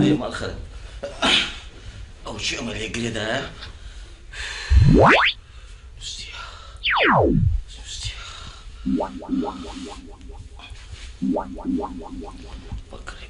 عليه مال خرب او شيء ما يقري ده فكري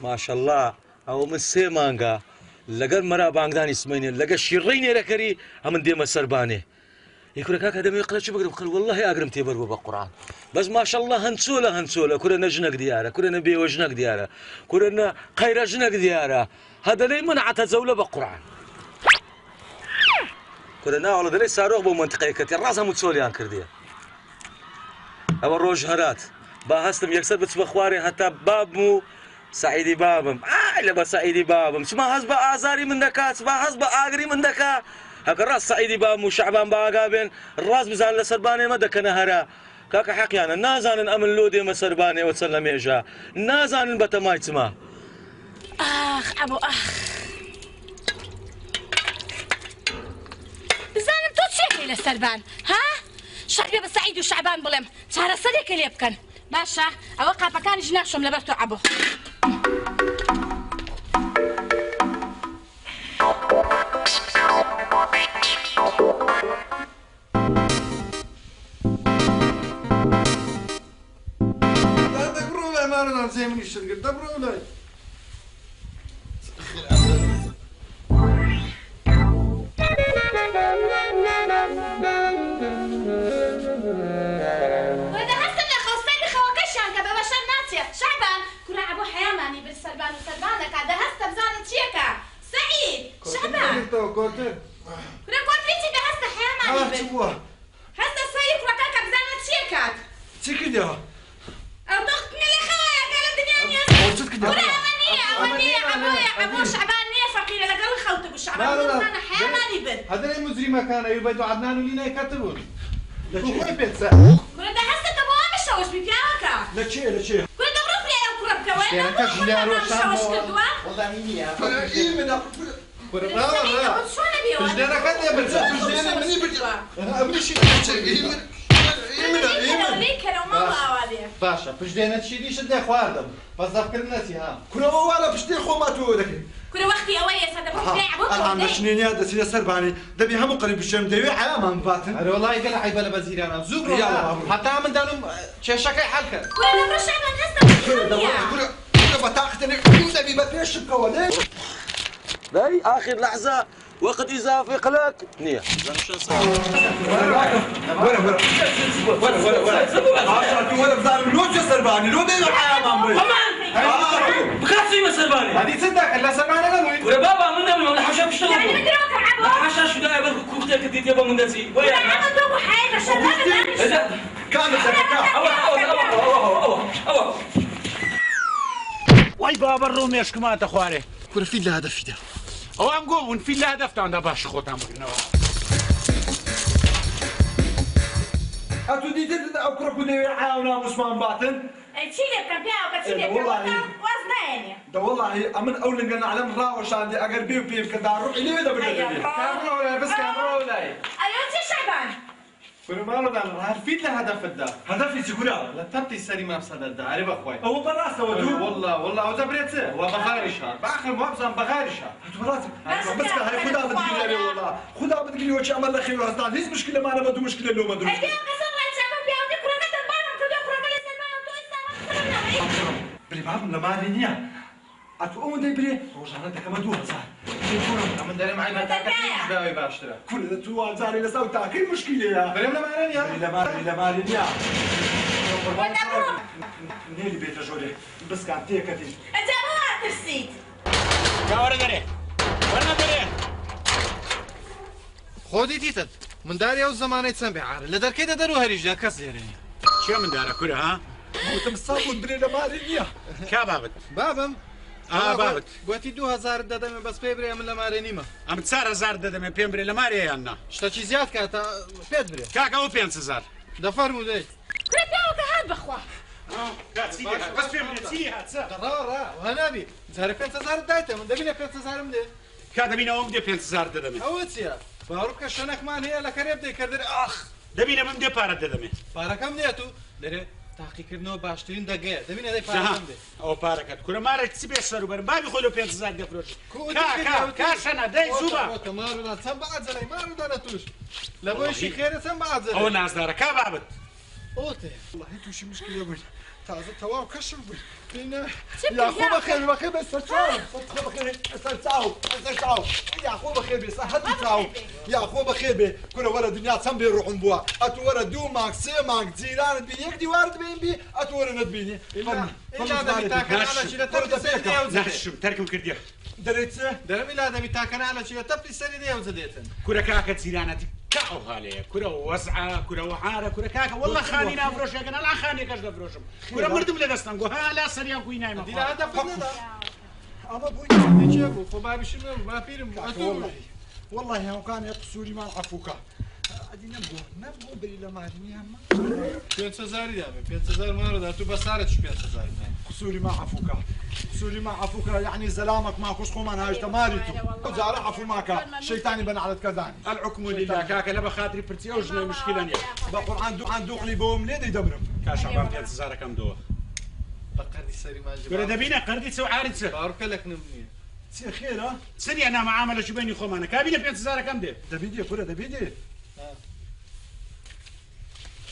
ما شاء الله او مسي مانغا لقى مرا بانغدان اسميني لقى شيريني ركري هم ديما سرباني يقول لك هذا ما يقول شو بقرب قال والله اقرم تيبر بالقران بس ما شاء الله هنسوله كلنا جنك دياره كلنا بيوجنك دياره كلنا خير جنك دياره هذا لي منعت زوله بالقران كلنا والله لي صاروخ بمنطقه كتير راسها متسوليان كرديه او الروج هرات باهستم يكسر بتبخواري حتى بابمو سعيدي بابم لا سعيدي بابم سما حسب ازاري من دكا سما حسب اغري من دكا هكا راس سعيدي بابم وشعبان باقابين الراس بزان لسرباني ما دك نهرا كاكا حقيانا نازان امن لودي مسرباني وتسلم يجا نازان بتماي تما اخ ابو اخ بزانم تو تشيكي للسربان ها شعبي بسعيد وشعبان بلم شهر الصديق اللي يبكن باشا اوقع مكان جناحهم لبرتو عبو أنا زي من الشرق دبروا ولا وإذا هسه اللي خوستي خوكش يعني كبا بشر ناتية شعبان كنا عبو حياماني بالسربان وسربانك هذا هسه بزانة شيكا سعيد شعبان كنا كوتريتي بهسه حياماني بال هسه سيف وكاكا بزانة شيكات تكدي أو تختني لخايا قال الدنيا أولي عبو شعبان نيه فقيرة لقل خوتك وشعبان أنا حياماني بال هذا المجرم كان يبدو عدنان ولينا يكتبون لا شيء بيتسا كنا ده هسه تبغى مشوش بيبيعك لا شيء كنا دبروا في أو كرب كوين يعني كش لا روشان والله مني شو نبي مش ده كده يا بنت مش ده مني بدي شيء باشا بجدينا تشيليش اللي خواردم بس ذكرناتي ها كنا ولا بجدي خو ما تودك كنا وقتي اويس هذا بجدي عبوك انا شنيني هذا سي سرباني دبي هم قريب الشم دبي علامه مباتن انا والله قال حي بلا بزير انا زوق حتى من دانم شكاي حالك كنا برشا من هسه كنا بتاختني دبي بتمشي بكوالي باي اخر لحظه وقت اضافي قلق نيه ولا بزار لو سرباني لو بينو حياه بكاسي ما سرباني هذه تصدق لا سرباني انا وين ولا بابا من قبل ما الحشا بيشتغل يعني مدروك عبو الحشا شو داير بالك كوكتيل كديت يابا من دسي ولا عم دوبو حاجه شغاله كان أوه واي بابا الرومي اش كما تخواري كل في له هدف ده او ام قوم ونفي لها هدف عندها باش خوتها مقنا اتو دي تد او كركو دي عاونا مسمان باطن تشيلي كان فيها وكتشيلي وزناني ده والله امن اول نقلنا على مراوش عندي اقر بيو بيو كدا روح لي بدا كاميرا ولا بس كاميرا ولا ايوه انت شعبان كل ما له ده في له هدف ده هدفي سيقولا لا تبتي سري ما بصدق ده عارف اخوي هو براسه ودو والله وزبريته هو بغارشها باخر ما بصم بغارشها براسه بس هاي خدها بتقول لي والله خدها بتقول لي وش عمل لك خير هستان هيز مشكله ما انا بدو مشكله لو ما ادري بري باب لما رينيا اتقوم دي بري روجانا انت كما دوها صار كيفون من داري معي ما تاكل داوي باشترا كل تو زاري لساو تاكل مشكله يا بري لما رينيا لما رينيا نيلي بيت جوري بس كان تيكتي انت ما ترسيت يا ورا دري خودي تيتت من داري او زمانه تسمع عار لدر كده درو هريجنا كسيرني شو من دارك كره ها وتم صابون بري لما رينيا كا بابت بابم بابت بوتي 2000 دادم بس بيبري من لما رينيما ام تصار زار ددم بيمبري لماري انا شتا چی زیاد کاتا پێت برێ كاكا و 5000 دەفەرمو دەی كرة بيعوك هاد بخوا كاتسيدي بس في من تسيدي هاتسا قرار وهنابي زهر 5000 دايته من دبينا 5000 مدي كادبينا ومدي 5000 ددمي اوتسيا باروك شنك مان هي لك ريبدي كردر اخ دبينا ممدي بارا ددمي باركم ديتو دري تحقیق کردنەوە باشترین دەگەیە دەبینە دەی پارەکەم دێ ئەو پارەکەت کورە مارێک چ بێ سەر و بەرم بابی خۆی لە 500 دەفرۆشی کاشەنە دەی زووبە مارودا چەند بەعەجەلەی مارودا لە توش لە بۆیشی خێرە چەند بەعەجەلەی ئەوە نازدارە کا بابت ئۆتێ والله تووشی مشکلە بووی تازە تەواو کەشم بووی یاخۆ بەخێر بەخێر بێ سەرچاو یاخۆ بەخێر بێ سەحەتی چاو یاخۆ بەخێر بێ کورە وەرە دنیا چەند بێ ڕوحم بووە ئەتو وەرە 2 مانگ 3 مانگ جیرانت بی یەک دیوارت بین بی ئەتو وەرە نەتبینی ناشم تەرکم کردیە دەرێت دەرەمی لادەمی تاکەنانە چی لە تەپی سەری دێوزە دێتن کورە کاکە جیرانەتی كاو هاليه كره وزعه كره وحاره كره كاكا والله خاني نافروش انا لا خاني كاش نافروشم كره مردم لا دستنغو ها لا سريا كوي نايم دي لا هذا فضل اما بوي تجيبو فبابي شنو ما بيرم والله هو كان يقصوري مع عفوكا ادي نبغو بري لا مارني هم 5000 دابا 5000 مره تو بسارت 5000 قصوري مع عفوكا قصوري مع عفوكا يعني زلامك ماكوش خومان هاي تماريتو جاري عفو ماكا شيطاني بن على كذاني الحكم لله كاكا لا بخاطري برتي وجنا مشكله نيا بقران دوق لي بوم ليه يدبرم كاش عبام 5000 كم دو بقردي سري ما جاب كره دبينا قردي تسو عارنسه بارك لك نمني سي خير ها سري انا معامله شو بيني خومانا كابينا 5000 كم دي دبيدي كره دبيدي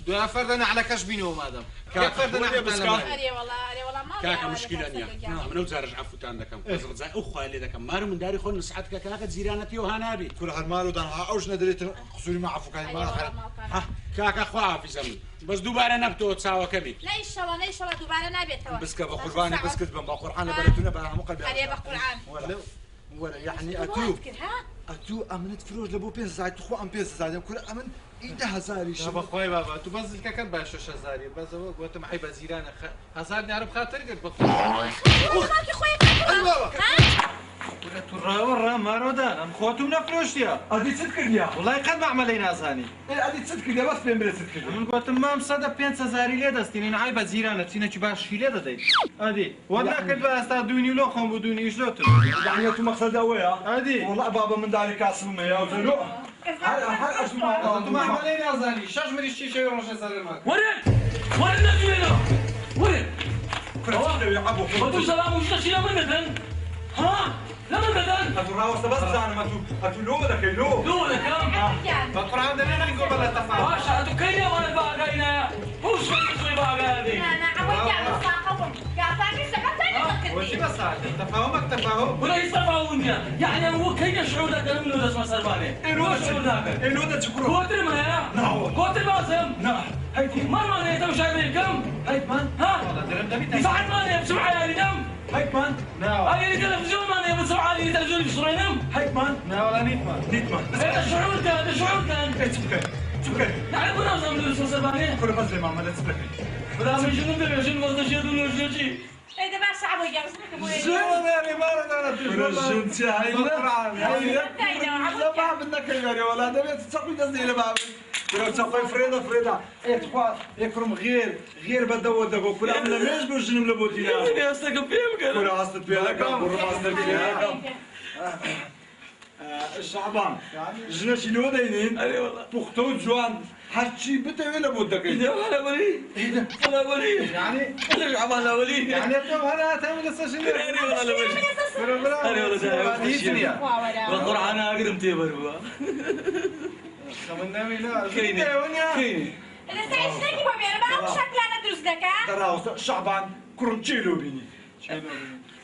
دو فردنا على كاش بينو مادام كاك فردنا بس اري والله ما كاكا مشكله نيا من وزارج عفوت عندك قصد زي اخو اللي ذاك مارو من داري خل نصحت كاكا زيرانتي وهنابي كل هالمالو دان اوش ندريت قصوري ما عفو كاي ما خير ها كاكا خوا في زمن بس دوباره نبتو تساوى كبي لا ان شاء الله دوباره نبي تو بس كبا قرباني بس كتب بالقران بلتنا بلا مقلب عليه بالقران ولا يعني اتو امنت فروج لبو بيس زايد تخو ام بيس زايد كل امن إيده هزاري شو بابا خوي بابا تو بس الكاكر باشوش هزاري بس هو قلت معي بزيران هزار نعرف خاطر قلت خاطر خويا ايوه ترى ما رودا ام خوتو نفروشيا ادي تذكر ليا والله قد ما عملينا زاني ادي تذكر ليا بس بين تذكر من قلت ما مصدى 5000 ليه دستين عيب زيران تينا تشي باش شي ليه ددي ادي وانا كنت استادوني لو خم بدوني شلوت يعني تو مقصد ويا ادي والله بابا من داري كاسم يا وزلو هل اسمع انتم عملينا زاني شاش مري شي شي ولا شي معك وين نجينا وين كنت يلعبوا وانتم سلام وش شيء منك ها لما بدل اتراوس بس زعما ما تو لو لك لو لك القران ده انا نقول ولا تفاهم ماشي انتم كيا ولا باقينا مو شوي باقي هذه انا عودي على الصاقه قاطعني سبعتين وش بس تفاهمك تفاهم ولا يستفاهمون يعني هو كيا شعور ذاك منو اسمه سرباني هو شعور ذاك انو ده تشكرو كوتر ما يا كوتر لازم نعم هيك ما انت مش عارف كم هيك مان ها والله درم دبي ساعات ما بسمع يا دم هيك مان هاي التلفزيون ما بسمع لي التلفزيون يشترينهم هيك مان لا ولا نيت مان هذا شعور كان شعور كان تبكي يعني كنا نعمل سرباني كل بس ما ما تبكي ولا من شنو ده شنو ما تشيدون ولا شيء ايه ده بقى صعب يا بس شو انا ما انا رجمت هاي لا ما بدك يا ولا ده تسقي قصدي لباب لو تسقي فريده ايه تخوا يكرم غير بدو دغو كل عملنا مش بجنم لبوتينا يا استقم فيهم كل عصت فيها كم عصت فيها كم الشعبان جنا شنو دايرين اي والله بوختو جوان هالشي بتا ولا بودك يا ولا ولي ولا ولي يعني انا شعبان ولي يعني انت انا تعمل السجن انا والله ولي انا والله والقران اقدم تيبر كمان نامي لا كيني انا سايش نجي بابي انا بعرف شكل انا دروس دكا ترى شعبان كرنشيلو بيني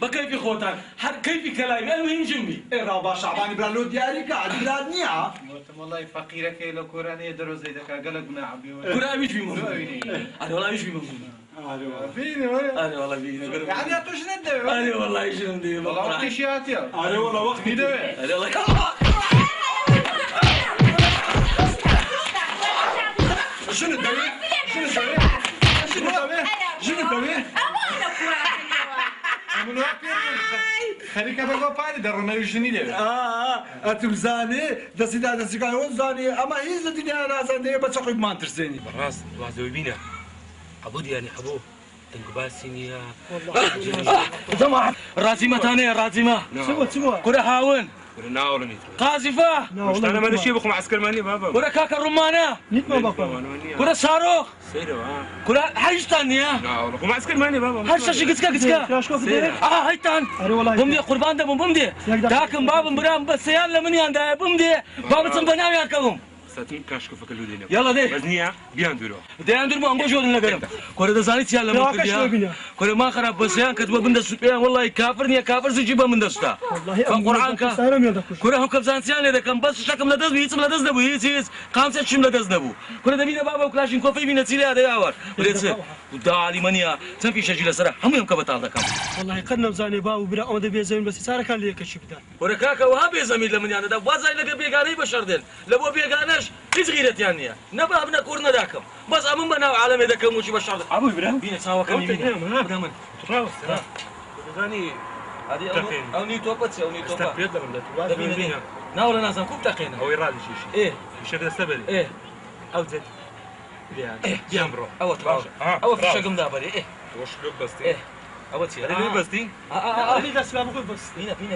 بكيف خوتك كيف كلامي المهم جنبي ايه رابا شعبان برالو دياري قاعد بلاد نيا والله فقيرك لو كوراني دروز زيدك قالك ما عبي كنا مش بيمون انا والله مش بيمون فيني انا والله فيني يعني اتوش ندوي انا والله شنو ندير والله وقت شياتي انا والله وقت ندوي انا والله شنو تدوي شنو تدوي شنو تدوي شنو تدوي من وقت خليك بقى فاني در ما يجني لي اتم زاني دسيدا دسيكا هون زاني اما هي الدنيا انا زاني بتشقي ما ترسيني راس واحد بينا عبود يعني حبوه تنقباسينيا جماعة رازمة ثانية رازمة سوا كره هاون ناولني قاذفة مش انا ما نشي بكم عسكر ماني بابا كره كاكا الرمانة نتما بابا كره صاروخ سيرو كره حاجة ثانية ناولكم عسكر ماني بابا هل شاشة قسكا شاشكو في ديرك هاي تان بمدي قربان ده بمدي داكم باب برام بس يلا من يندا بمدي باب تنبناو ياكم ساتين كاشكو فكلو دينا يلا دي وزنيا بيان دورو ديان دور ما انجو جودن نغرم كره ده زانيت يلا مكديا كره ما خرب بس يان كتب بند سبيان والله كافرني كافر زجيبه من دستا القران كره هم كبزانتيان ده كم بس شكم لدز بيتم لدز نبو يسيس خمسه شم لدز نبو كره ده بينا بابا كلاشين كوفي بينا تيلا ده ياور بريتس ودالي منيا تنفي شجله سرا هم يوم كبتال ده كم والله قدنا زاني باو برا اون بي زين بس صار كان لي كشف ده كره كاكا وهابي زميل لمن يعني ده وازاي لقى بيغاني بشر دل لبو بيغانش ايش غيرت يعني نبغى ابنا كورنا داكم بس امم بنا عالم داكم وشي بشر ابو ابراهيم بينا سوا كم يمين ابدا من تراوس غني هذه او ني توبت او ني توبت استفيد لهم بينا ناول ناس كوب تاقينا او يراد شيء ايه يشد السبل ايه او زد يعني بيان برو او تراوش او في شقم دابري ايه وش بستي ايه او تي انا بستي اللي بس لا بقول بس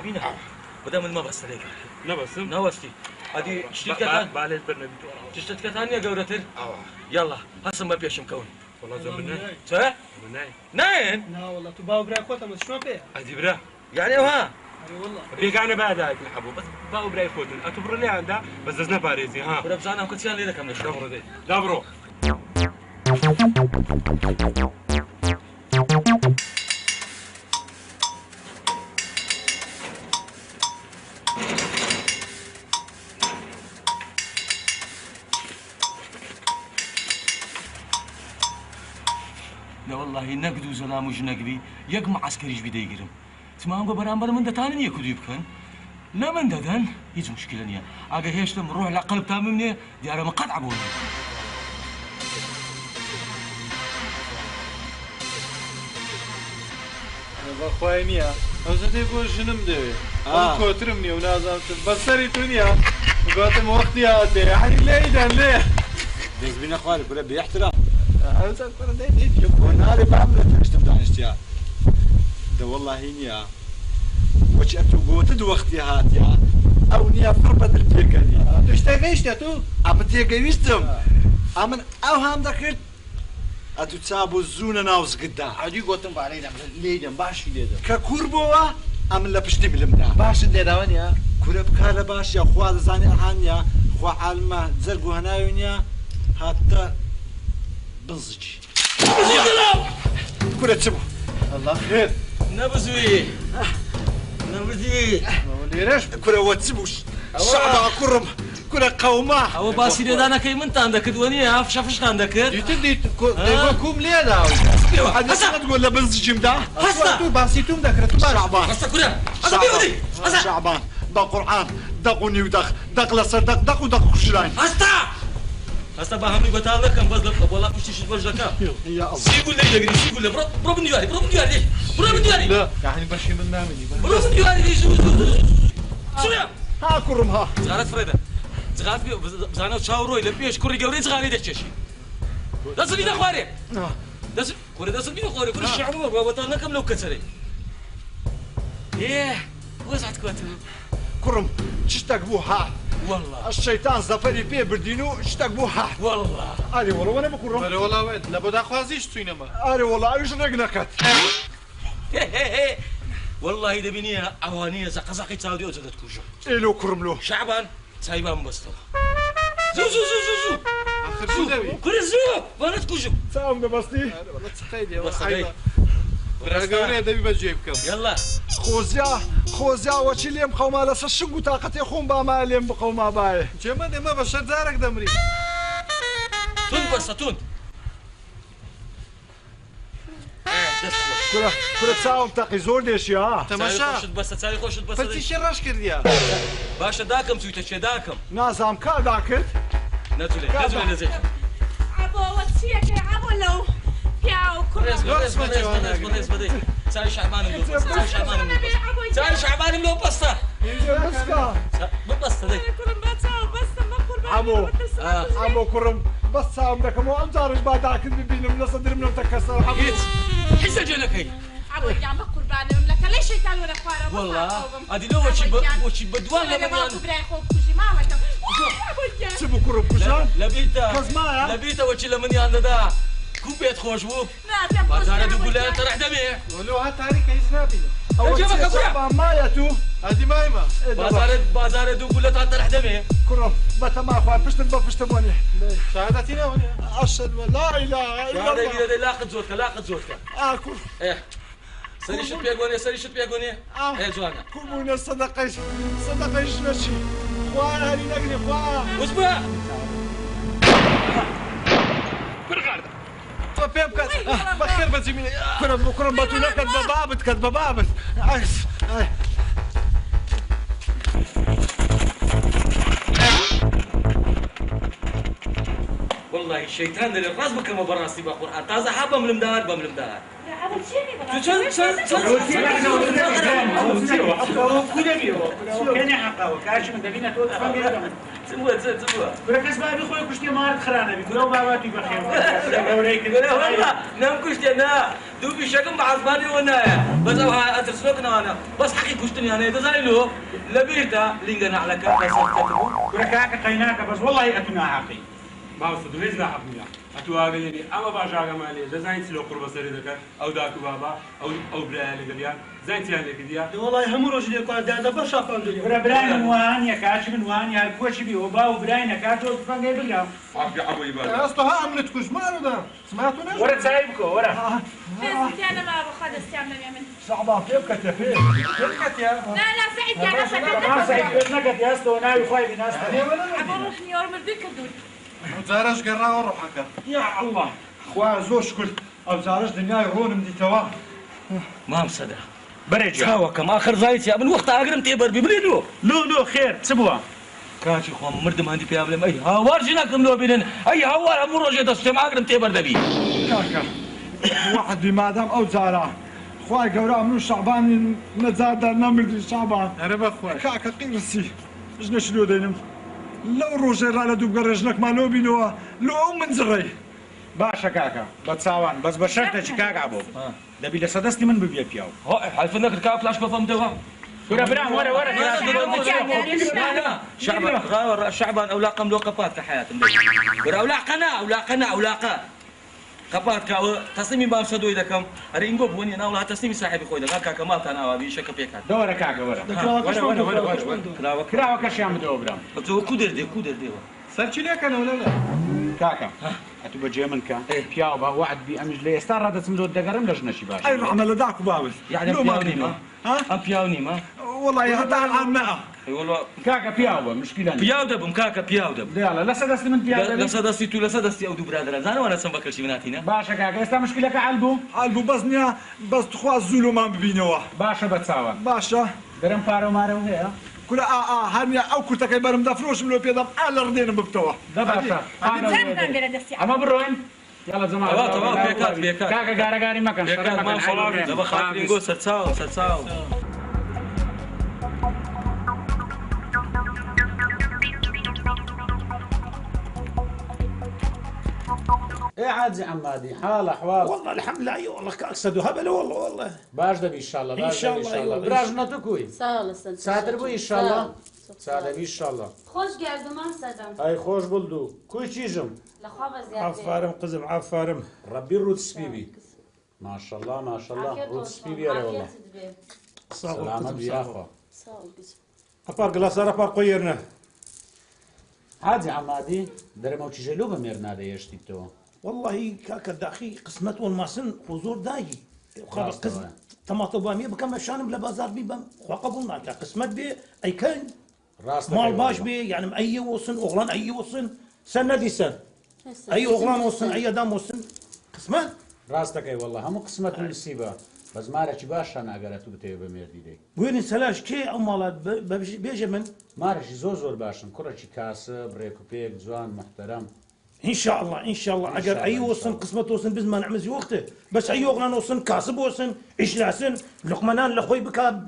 بينا بدل ما بس عليك نبسم نوستي هذه شتكتان بالي البرنامج شتكتان يا جورتين يلا هسه ما بيش مكون والله زبنا صح مناي ناين لا والله تباو برا كوتا مش شلون فيها ادي برا يعني ها اي والله بيقعنا بعد هاك نحبه بس باو براي فوتن اتبر لي عنده بس دزنا باريزي ها ولا بزانا كنت كان ليك من الشهر دي دابرو لا والله نقد وزلام وش نقدي يقمع عسكري بدي يقرم تمام برامبر من دتاني يكدو يبكن لا من ددن هيج مشكلة نيا اجا هيش لما نروح لقلب تاممني ديار ما قطع بوني بەخوایە ئەوزەدەی بۆ ژنم دەوێت کۆترم نییە و نازانتم بەسەری تو نییە گواتم وەختی هاتێ حەری لێیدان لێ دەستبینە خوارد برە بێحترام نارێ بامشتم دانیشتیا دە وەڵڵاهی نییە وەچی ئەتو گۆتت وەختی هاتیا ئەو نییە پڕ بەدر پێکەنی تو شتێگەیشتە تو ئەمە تێگەویستم ئەمن ئەو هەم دەکرد ئەتو چابوو زوونە ناوزگتدا عادی گۆتم بارەیدەم لێدەم باشی لێدەم کە کوور بۆوە ئەمن لە پشتی ملمدا باشت لێداوەنیە کورە بکار لە باشە خوا دەزانێ ئەهانە خوا عالمە جەرگ و هەناوی نییە هاتە بنزجی کورە چ بوو الله خێر نبزوي نبزي لێرەش کورە وە چ بوو شعبا کوڕم کورە قەوما ئەوە باسی لێدانەکەی منتان دەکردوە نیە شەفشتان دەکرد دیتر دیت کوم لێداوە حەدەسەت گۆ لە بنزجیمدا تو باسی توم دەکرێت تو شعبان هەستا کورە شعبان دەق قورعان دەق و نیو دەق لەسەر دەق و دەق کوژران هەستا با هەمووی بەتاڵ دەکەم بەس وەڵا پشتیشت بەش دەکەم سیگول لێ دەگری سیگول لێ بڕۆ بن دیواری بڕۆ بن دیواری بڕۆ بن دیواری یعنی بەشی من نامێنی بڕۆ بن دیواری چویا ها کوڕم ها جغارەت فرێدە جغات بزانە و چاوڕۆی لە پێش کوڕی گەورەی جغاری دەچێشی دەستی دەخوارێ کوڕی دەست بینە خۆری کوڕی شعبوە بەتاڵ نەکەم لەو کەچەرەی وەزعت کاتە کوڕم چ شتێک بوو ها والله الشەیتان زەفەری پێ بردین و شتێک بوو ها والله ئارێ وەڵەوە نەبە کوڕم بەرە وەڵاوێت لە بۆداخوازیش توینەمە ئارێ وەڵا ئەویش ڕێک نەکەت والله دەبینیە ئەوانیە زەقەزەقی چاودی ئەو جەدەت کوژم ئێلۆ کوڕم لۆ شعبان چایبان بەستەوە زوو آخر زوو دەوی کوڕە زوو وانت کوژم چاوم دەبەستی برا گەورەیە دەبی بەجێ بکەم يلا خۆزیا وەچی لێم خەوما لەسەر شنگ و تاقەتێ خۆم باما لێم بقەوما باێ جێمە دێمە بە شەرجارێک دەمری تون بەستە تون کورە چاوم تەقی زۆر دێشی ها تەماشا بەستە چاوی خۆشت بەستە پەرچیشی ڕەش کردیا باشە داکەم چوویتە چێ داکەم نازام کادا کرد نەجولێ نەزێت عبۆ وەچیەکە عبۆ لەو پیاو ڕێز بەدەی چاوی شعبانم لۆ چاوی شعبانم لۆ بەستە بەستە دەی ئەمۆ کوڕم بس عمركم وعم جارج بعد عكد ببينم لصدر منهم تكسر حبيت حس جلك هي عبود يا عم قربان لك ليش يتعال ولا خوارا والله هذه لو وشي بدوان انا لما ما كبراي خوب كوجي ما لك شبو كرب كشان لبيتا كزمايا لبيتا وشي لمن يانا دا كوبيت خوش بو بازار تقول لها ترى دمي ولو ها تاريخ يسنابي أول شيء شعبان مايتو هذه مايمة بازار تقول لها ترى دمي كرب بتا ما أخوان فشتن بفشتموني شهادتنا هنا أشهد لا إله إلا الله هذا لاقت زوجك آكل إيه سري شت بيقوني إيه جوانا كمونا صدقيش ماشي خوان هاني نقني خوان واسمع بيبكت بخير بزميلي كرم باتونا كذب بابت والله الشيطان اللي الراس بكلمه براسي بقران تازه حابه من المدار بملمدار نام كشتي انا دوبي شكم بعصباني وانا بس اترسلوكنا انا بس حقي كشتني انا اذا زي له لبيتا لينغنا على كاكا وركاك قيناك بس والله اتنا حقي ما وصلت ليش لا حقنا اتواغلني اما باجا مالي زين سلو قرب سري ذكر او داكو بابا او بلا اللي قال زين تيان لك ديا والله هم روج لي قاعد دا برشا فاندلي براين وان يا كاش من وان يا كوش بي وبا وبراين كاتو فانجي بلا ابو يبان اصلها عملت كوش ما له سمعتوا ناس ورا سايبكو ورا انا ما باخذ استعمل يا من صعبة كيف كتفين لا سعيد يا ما سايب نكت يا استو ناوي خايف ناس عبور نيور مردك دول زارش قرا وروحك يا الله خوان زوج كل أو زارش دنياي هون مدي توا ما مصدق برجع هاو كم اخر زايت يا من وقت اقرم تيبر ببريدو لو خير سبوها كاشي خوان مرد ما عندي في ابلم اي هاوار جيناكم لو بينن اي هاوار امر رجع تستم اقرم تيبر دبي كاكا واحد بمادام أو زارا خوان قورا منو شعبان نزاد نمرد شعبان انا بخوي كاكا قيرسي جنا شنو دينم لو روجر على دوب قرجنك ما لو بينوا لو من زغي باشا كاكا بتصاوان بس بشرطة كاكا عبو دبي لسدستي من ببيا بياو هو حلف انك الكاف فلاش بفهم دوا ورا شعبان اولاقم لو قفات كحياتهم اولاقا قفات كاو تصميمي بام سدو اذا كم ارينغو بوني انا ولا تصميمي صاحبي خويا كاكا كمال انا وابي شك فيك دورا كاكا ورا كراوة كشام دو برام تو كودر دي سالتي ليك انا ولا لا كاكا اتو بجي منك بياو با وعد بي امج لي استار هذا تمدو دقرم لجنا شي باش أي رحمة لداك بابس يعني بياوني ما والله هذا عن 100 اي والله كاكا بياو مشكلة بياو دبم كاكا بياو دب يلا لا سدستي من بياو لا سدستي او دو برادر زانا وانا سم بكل شي بناتينا باشا كاكا استا مشكلة كعلبو بزنيا بس تخوا الزولو ما ببينوا باشا بتصاوان باشا درم بارو مارو هي كل هانيا او كنت كيبرم دافروش ملو بيضم على ردين ببتوا باشا اما بروين يلا زمان تمام بيكات كاكا غاري مكان بيكات ما صلاة دابا خاطرين نقول ستساو ايه عادي عمادي حال احوال والله الحمد لله والله كاكسدوا هبل والله باش دبي ان شاء الله ان شاء الله براجنا تكوي ساتر بو ان شاء الله ساده ان شاء الله خوش geldin Amsterdam. اي خوش بلدو كوي تشيجم لخوا زيادة. عفارم قزم عفارم ربي الروتس بيبي ما شاء الله روتس بيبي يا والله سلامة يا اخو افار قلاص افار قيرنا عادي عمادي درمو تشجلو بميرنا ده يشتي تو والله كاكا داخي قسمت والماسن حضور داجي وخابس قسم طماطم بامية بكم شانم بلا بازار بي بم قبولنا قسمت بي اي كان مال باش بي يعني اي وصن اغلان اي وصن سنه دي سن اي اغلان وصن اي دام وصن قسمت راستك اي والله هم قسمت من السيبه بس ما رأيك باش انا قرأت بتي بميردي دي وين سلاش كي امالات بيجي من ما رأيك زور باشن كرة كاسب ريكو بيك جوان محترم ان شاء الله اجر اي وصن قسمت وصن بزما نعمز وقته بس اي اغلان وصن كاسب وصن اشلاسن لقمنان لخوي بكا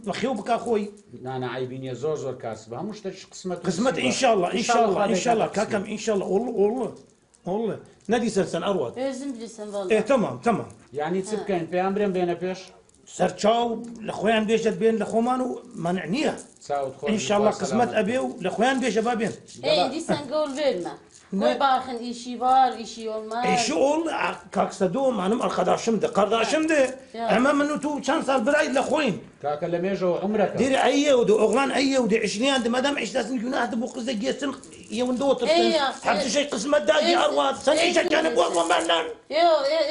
بخيو بك اخوي نانا عيبين زور كاس بها مش تش قسمت قسمت ان شاء الله ان شاء الله ان شاء الله كاكم ان شاء الله والله نادي سلسل اروت لازم بلسان والله ايه تمام يعني تسبكين بيامرين بين بيش سرچاو لخوان بيجت بين لخومانو منعنيه ان شاء الله قسمت ابيو لخوان بيجت بابين ايه دي سنقول فيلم كوي باخن ايشي بار ايشي والمال ايشي اول كاكسدو مانم القداشم ده قرداشم ده اما منو تو كان صار برايد لخوين كاكا لما يجوا عمرك ديري ايه ودو اغلان ايه ودي 20 دي مادام 20 جنيه دبو قصدك جيسن يوندو تفسن حتى شيء قسمت داجي ارواد سنعيش كان بوضو منن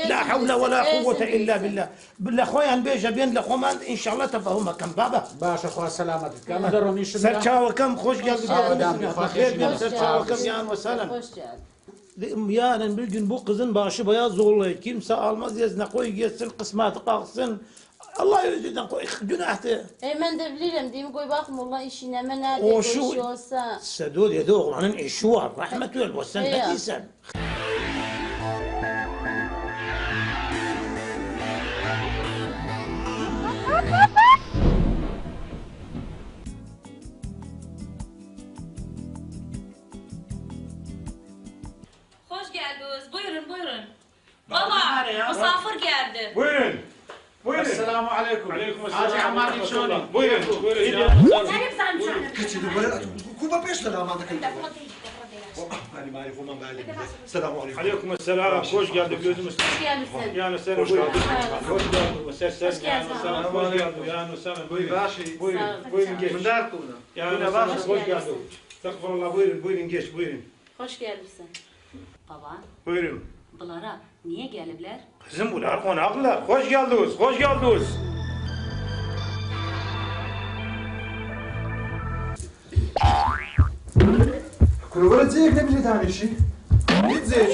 لا حول ولا قوة الا بالله بالله خويا بيجا بين لخومان ان شاء الله تفهمها كم بابا باشا خويا سلامتك كم درهم يشد سرچاو كم خوش قلبي سرچاو كم يا وسلام يا بالجن بو قزن باشا بيا زول kimse almaz yazına koy geçsin kısmetı kalksın Allah yüzünden koy günahte. Ben de bilirim değil mi koy bakma Allah işine men nerede koy işi olsa. Sedud ya da oğlanın işi var rahmet ver ve sen ne diyorsun? Hoş geldiniz. Buyurun. Baba, misafir geldi. Buyurun. Esselamu aleyküm. Hacı Ammar şöyle. Buyurun. Sen sen. كتشي كوبا بيش لا ما عندك أنا ما أعرف وما بعلم السلام عليكم عليكم السلام hoş geldin gözümüz. Hoş geldin. Yani sen hoş geldin. Hoş geldin. Hoş geldin. Yani sen buyurun geç. Yani hoş geldin. Estağfurullah buyurun geç buyurun. Hoş geldin. Baba. Buyurun. Bunlara niye gelibler? Kızım bunlar konaklar. Hoş geldiniz. Hoş geldiniz. كل ولد زيك نبي ثاني شيء نيت زيك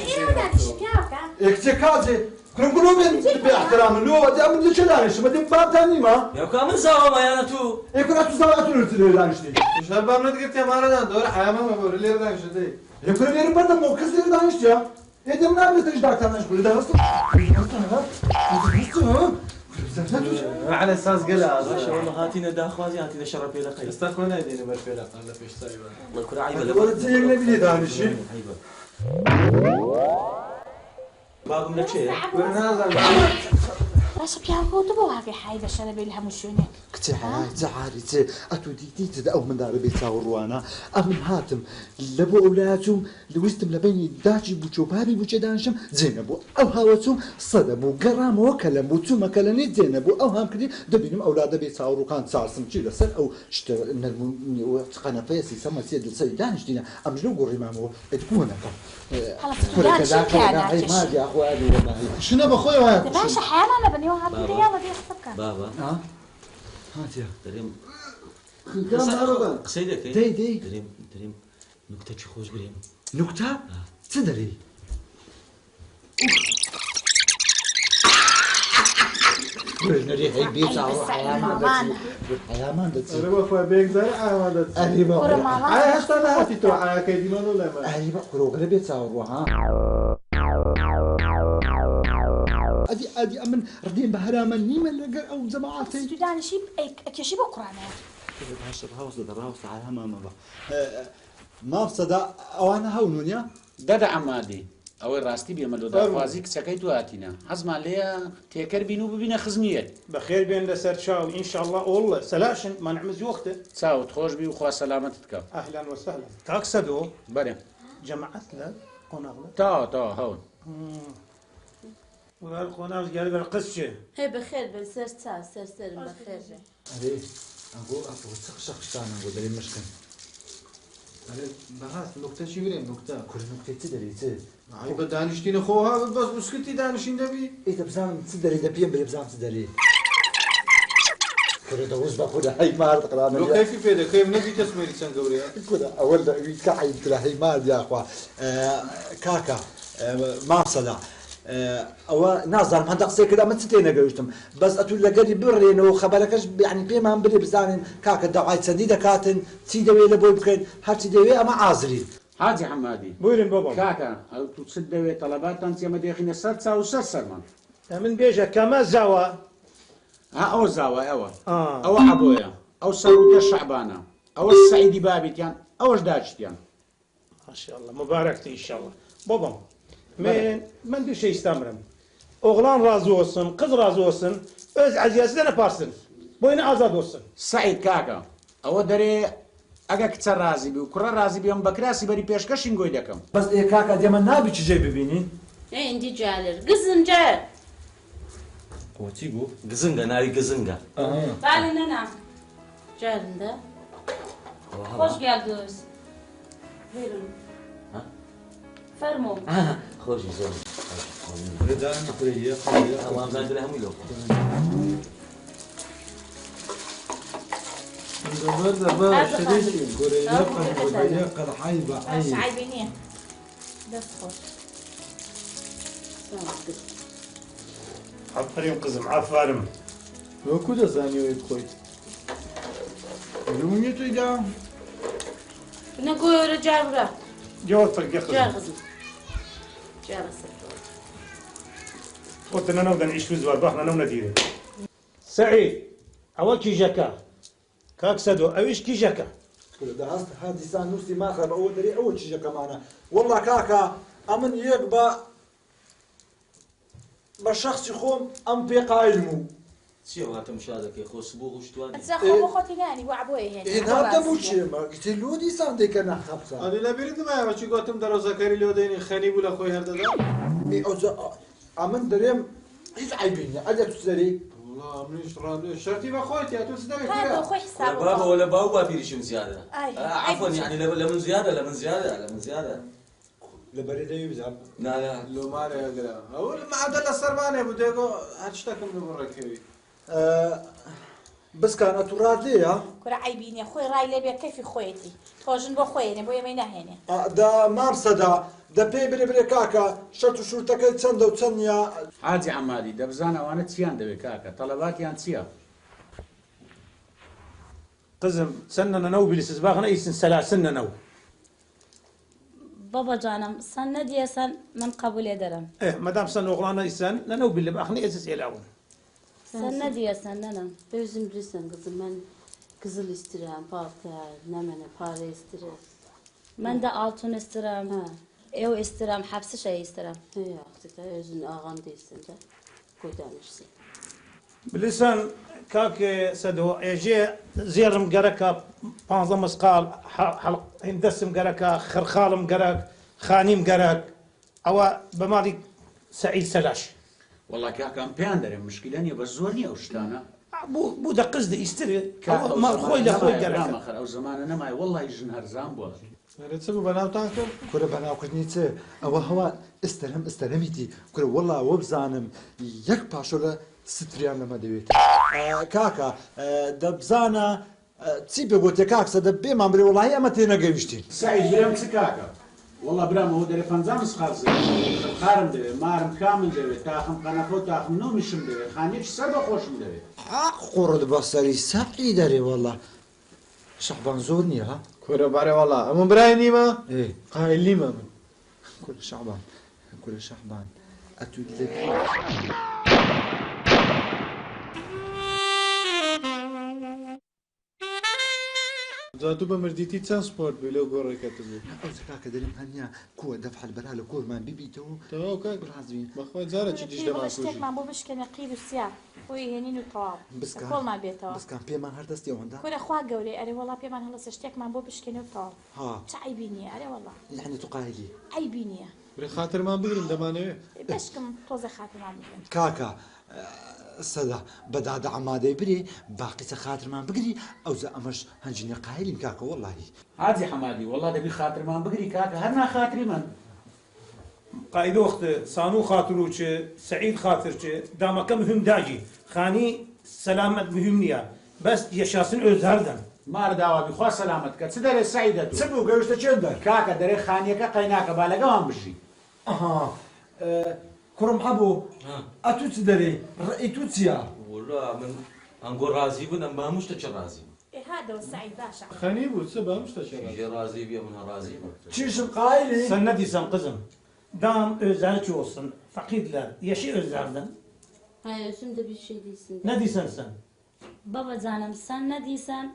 اكتي كازي كلهم باحترام لو ودي من شلانش ما دام باب ثاني ما يا كامل زاوا ما يا تو يكون اتزاوات ثاني شيء شباب ما تقلت يا مالنا دور حياه ما بقول لي راه شدي يكون غير برضه موكس لي ثاني شيء اذا ما عملت ايش داك ثاني شيء ده اصلا على اساس قلع ما شاء الله هاتينا داخوازي هاتينا شرب يلا خير استخدمنا يدينا بالفيلة قال له فيش سايبه الله يكون عيب ولد زيك نبي ثاني شيء باقم لك شيء راش بيعرفوا تبغى في حاجة عشان بيلها مشونة. كتي زعاري أتو دي أو من دار بيت وروانا أمن هاتم لبو أولادهم لوستم لبني داجي بوشو بابي بوشو دانشم زينبو أو هاوتهم صدبو قرام وكلم بوتو مكلني زينبو أو هم كدي دبينم أولاد بيت ورو كان صارسم شي لسن أو شتر إن قنا فيسي سما سيد السيد دانش دينا أمجلو قري مامو تكون خلاص تقولان شو كان ما يا أخواني والله شنو بخوي وهذا ماشي حيانا أنا بني واحد يلا دي حسبك. بابا ها هات يا دريم كلام هذا قصيدك دي دريم نكتة شي خوش بريم نكتة تدري نريح البيت على حيامان دتي انا بخوي بيك زرع ما دتي اهلي بقى هاي هشتا هاتي تو حياه كيدي ما ولا ما اهلي بقى كروغ البيت صاروا ها ادي امن ردين بهراما نيما لقى او جماعتي السودان شيب اكيشي بكره انا هاشر هاوس دراوس على ما ما بصدا او انا هونونيا دادا عمادي او راستي بيعملوا داخوازي كسكيتو هاتينا حزم عليها تيكر بينو ببينا خزميات بخير بين لسر شاو ان شاء الله والله سلاشن ما نعمز وقته تساوت خوش بي وخوا سلامتك اهلا وسهلا تاكسدو بري جمعت لك قناغله تا هون والقناغ قال بالقسشه هي بخير بالسر سر بخير عليه اقول شخ انا اقول لي مشكل بهاس نكتة شي وين نكتة كل نكتة تدري تي عيب دانشتين اخوها بس مسكتي دانشين دبي ايه تبزام تدري دبيان بزام تدري كل دوز بقول هاي ما تقرانا لو كيف فيدا كيف نبي تسميري سنغوريا كل اول كحي كل هي ما يا اخوا كاكا ما صدع او ناظر ما دقسي كده ما تتينا قويتم بس اتو لقري برين وخبركش يعني بيما بلي بزانين كاكا دعاي سديده كاتن تيدوي لبوي بكين هاتي دوي اما عازرين حاجي حمادي بويرن بابا كاكا او تسدوي طلبات انت ما داخلين السرسه وسرسر من من بيجا كما زوا ها ئەوە زاوای ئەوە ئەوە عەبۆیە ئەو سەرروتە شەعبانە ئەوە سەعیدی بابیتیان ئەوەش داچیان ماشاءالله مبارەکتە ئینشاءالله بابام من bir şey istemiyorum. Oğlan razı olsun, kız razı olsun, öz aziyetinden yaparsın. Boyuna azad olsun. سعید کاکە ئەوە دەرێ ئەگە کچە رازی بی و کوڕە رازی بێم بە کراسی بەری پێشکەشین گۆی دەکەم بەس کاکە دێمە نابی چجێ ببینین ئەندی جالر گزنجە قوتی بوو گزنگە ناوی گزنگە بالی نەنا جارندە خۆش geldiniz buyurun فەرموو خۆشی زۆر ئەوان لە هەمووی لۆ عيبينيه بس خوش عفرين قزم عفارم وەکو دەزانیەوەی خۆیت لومنی توی دا نەگۆرە جار برا جواب فرق جار قزم قزم جار قزم قلت انا نبدا نعيش في زوار باحنا نو نديره سعيد اول كي جاكا كاك سدو اويش كي جاكا دا هەست هادیسان نووسی ماخە بە ئەوە دەرێ ئەوە چیژەکەمانە وەڵا کاکە ئەمن یەک بە شەخصی خۆم ئەم پێ قایلم و چیە واتە مشادەکەی خۆ سبوو هوشتوانی تزخم خۆتی نانی بۆ عبۆیە هێنات دەبوو چێمە گوتی لۆ دیسان دێکە نەخەبسە ئەنی لەبیرتمایەوە چی گوتم دەڕۆزەکەری لۆ دەینی خەنی بوو لە خۆی هەردەدا ئەمن دەرێم هیچ عیبینە ئەگەر تو دەری منیش ڕادێ شەرتی بە خۆیت یا تۆ چ دەوێت خۆی حساب بابا ولا باو باپیریشم زیادە عفوا يعني لە من زیادە لەبەرێ دەوی بزان نالا لۆمارەگرا ئەو مادە لە سەرمانێ بوو دێگۆ هەر شتەکەم بڕێکەوی بسکانە تو ڕادەیە کورە عیبینە خۆی ڕای لێبێ کەفی خۆیەتی تۆژن بۆ خۆیێنێ بۆ ئێمەی ناهێنێ دا مامسەدا دە پێی برێ کاکە شەرت و شورتەکەی چەندە و چەندە حاجی عەمادی دەبزان ئەوانە چیان دەوێت کاکە تەڵەباتیان چییە قزم سننا نو بلسس باخنا ايسن سلاسلنا نو بابا جانم سن ندیسن من قبول ederim ايه مدام سن oğlana isen نو بالله باخنا اساس يلاون sen ne diyorsan nana özüm bilirsen kızım ben kızıl istiyorum paltar nemene para istiyorum ben de altın istiyorum ev istiyorum hepsi şey istiyorum ya işte özün ağam değilsin de kodanırsın بلسان كاك سدو اجي زيرم قركا بانزا مسقال حلق هندسم قركا خرخالم قرك خانيم قرك او بمالي سعيد سلاش والله کاکەم پێیان دەرێ مشکلە بە زۆر نییە ئەو شتانە بو دا قصدي يستري ما خوي لا خوي قرك ماخر ئەو زمانە نەمای وەڵی ژن هەرزان بووە چ بوو بەناوتان کرد کورە بەناوکردنی چ ئەوە هەوا ئستەرەمیتی کورە وەڵا وە بزانم یەک پاشۆرە ستریان لەمە دەوێت کاکە دەبزانە چی پێگوتێ کاکسە دە بێمان برێ وڵی ئەمە تێ نەگەویشتین سعید برام چ کاکە والله برامەوە دەرێ 50 مسقال خارم دەوێت مارم کامل دەوێت تاخم قەنەفۆ تاخم نۆمیشم دەوێت خانێکی سەر بەخۆشم دەوێت قوڕت بەسەری سەقی دەرێ وەڵا شەحبان زۆر نییە ها کورە بارێ وەڵا ئەمە برای نیمە قایلیمە من کورە شەحبان ئەتو جاتو بە مردیتی چەند سپۆرت بوو لەو گۆڕێکەکەت بوو ئەو کاکە دەرێم هەنیا کووە دەفحل بەرا لە کۆرمان بیبیتەوە تەواو کاک ڕازوین بەخوا جارێکی دیش دەماکوژی شتێکمان بۆ بشکێنە قیر و سیا خۆی هێنین و تەواو کۆڵمان بێتەوە بسکان پێمان هەردەستی ئەوەندا کورە خوا گەورەی ئەرێ وەڵا پێمان هەڵەسە شتێکمان بۆ بشکێنە و تەواو چ عیبی نییە ئەرێ وەڵا یعنی تو قایلی عیبی نییە برێ خاترمان بگرن دەمانەوێت بەشکم تۆزە خاترمان بگرن کاکە سەدا بەدادە ئەمادەی برێ باقیچە خاترمان بگری ئەوزە ئەمەش هەنجینە قایلین کاکە وەڵی حاجی حەمادی وەڵا دەبی خاترمان بگری کاکە هەر ناخاتری من قائد وقت صانو خاطروچ سعيد خاطرچ دامك مهم داجي خاني سلامت مهم نيا بس يشاسن özlerden مار داوا بخوا سلامت کە چ دەرێ سعیدە تو چ بوو گەوشتە چێندە کاکە دەرێ خانیەکە قەیناکە با لەگەڵام بژی ئەها کوڕم هەبوو ئەتو چ دەرێ ڕێی تو چییە والله من ئەنگۆ رازی بوون ئەم بەهەموو شتە چ رازی بوون هادەوە سعید باشە خەنی بوو چ بەم شتە ژێ رازی بێ من رازی بوون چیشم قایلی sen ne diysen kızım dam özerci olsun fakirler yaşı özlerden Hayır şimdi bir şey değilsin. Ne diyorsun sen? Baba canım sen ne diyorsan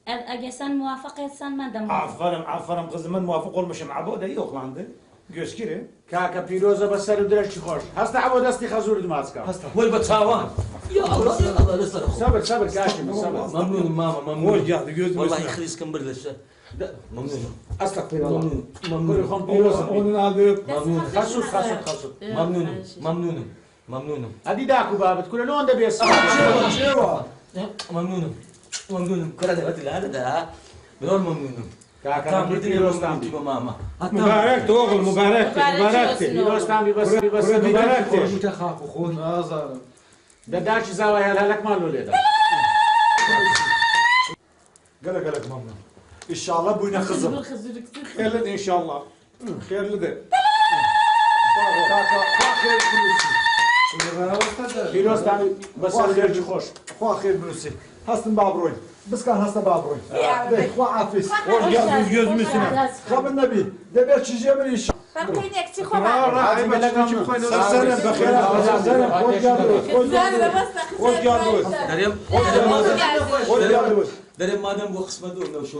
eğer sen muvaffak etsen ben de muvaffak. Aferin kızım ben muvaffak olmuşum. Abo da yok landı. Gözkiri. كاكا بيروزا بسر درك خوش هستا عبو دستي خزور دماسكا وين بتساوان يا الله يا الله لسه صبر صبر كاشم صبر ممنون ماما ممنون Hoş geldi gözüm. والله يخليك كمبر لسه ممنون استغفر الله ممنون ممنون كل خم بيروزا Onun aldığı ممنون خصوص خصوص خصوص ممنون ممنون ممنون هدي داكو بابت كل لون ده بيس ممنون ممنون كل هذا ده بدون ممنون كاكا تام بدي بدي بيروز تام تامبي ماما مبارك توغل مبارك بيروز تامبي بس مبارك متخاف خوش نازل ده داش زاوية هلالك مالو ليدا قالك ماما ان شاء الله بوينا خزم خير ان شاء الله خير لدي خير فلوسي بيروز تامبي بسر درك خوش خوا خير فلوسي هستن بابروي بس كان هستن بابروي خوا عافيس Hoş geldiniz gözümü üstüne. خاب النبي دبر شي من ايش فرقيني اكتي خو سلام بخير سلام خوش جالوس خوش جالوس دريم خوش جالوس دريم مادام بو قسمه دور لو شو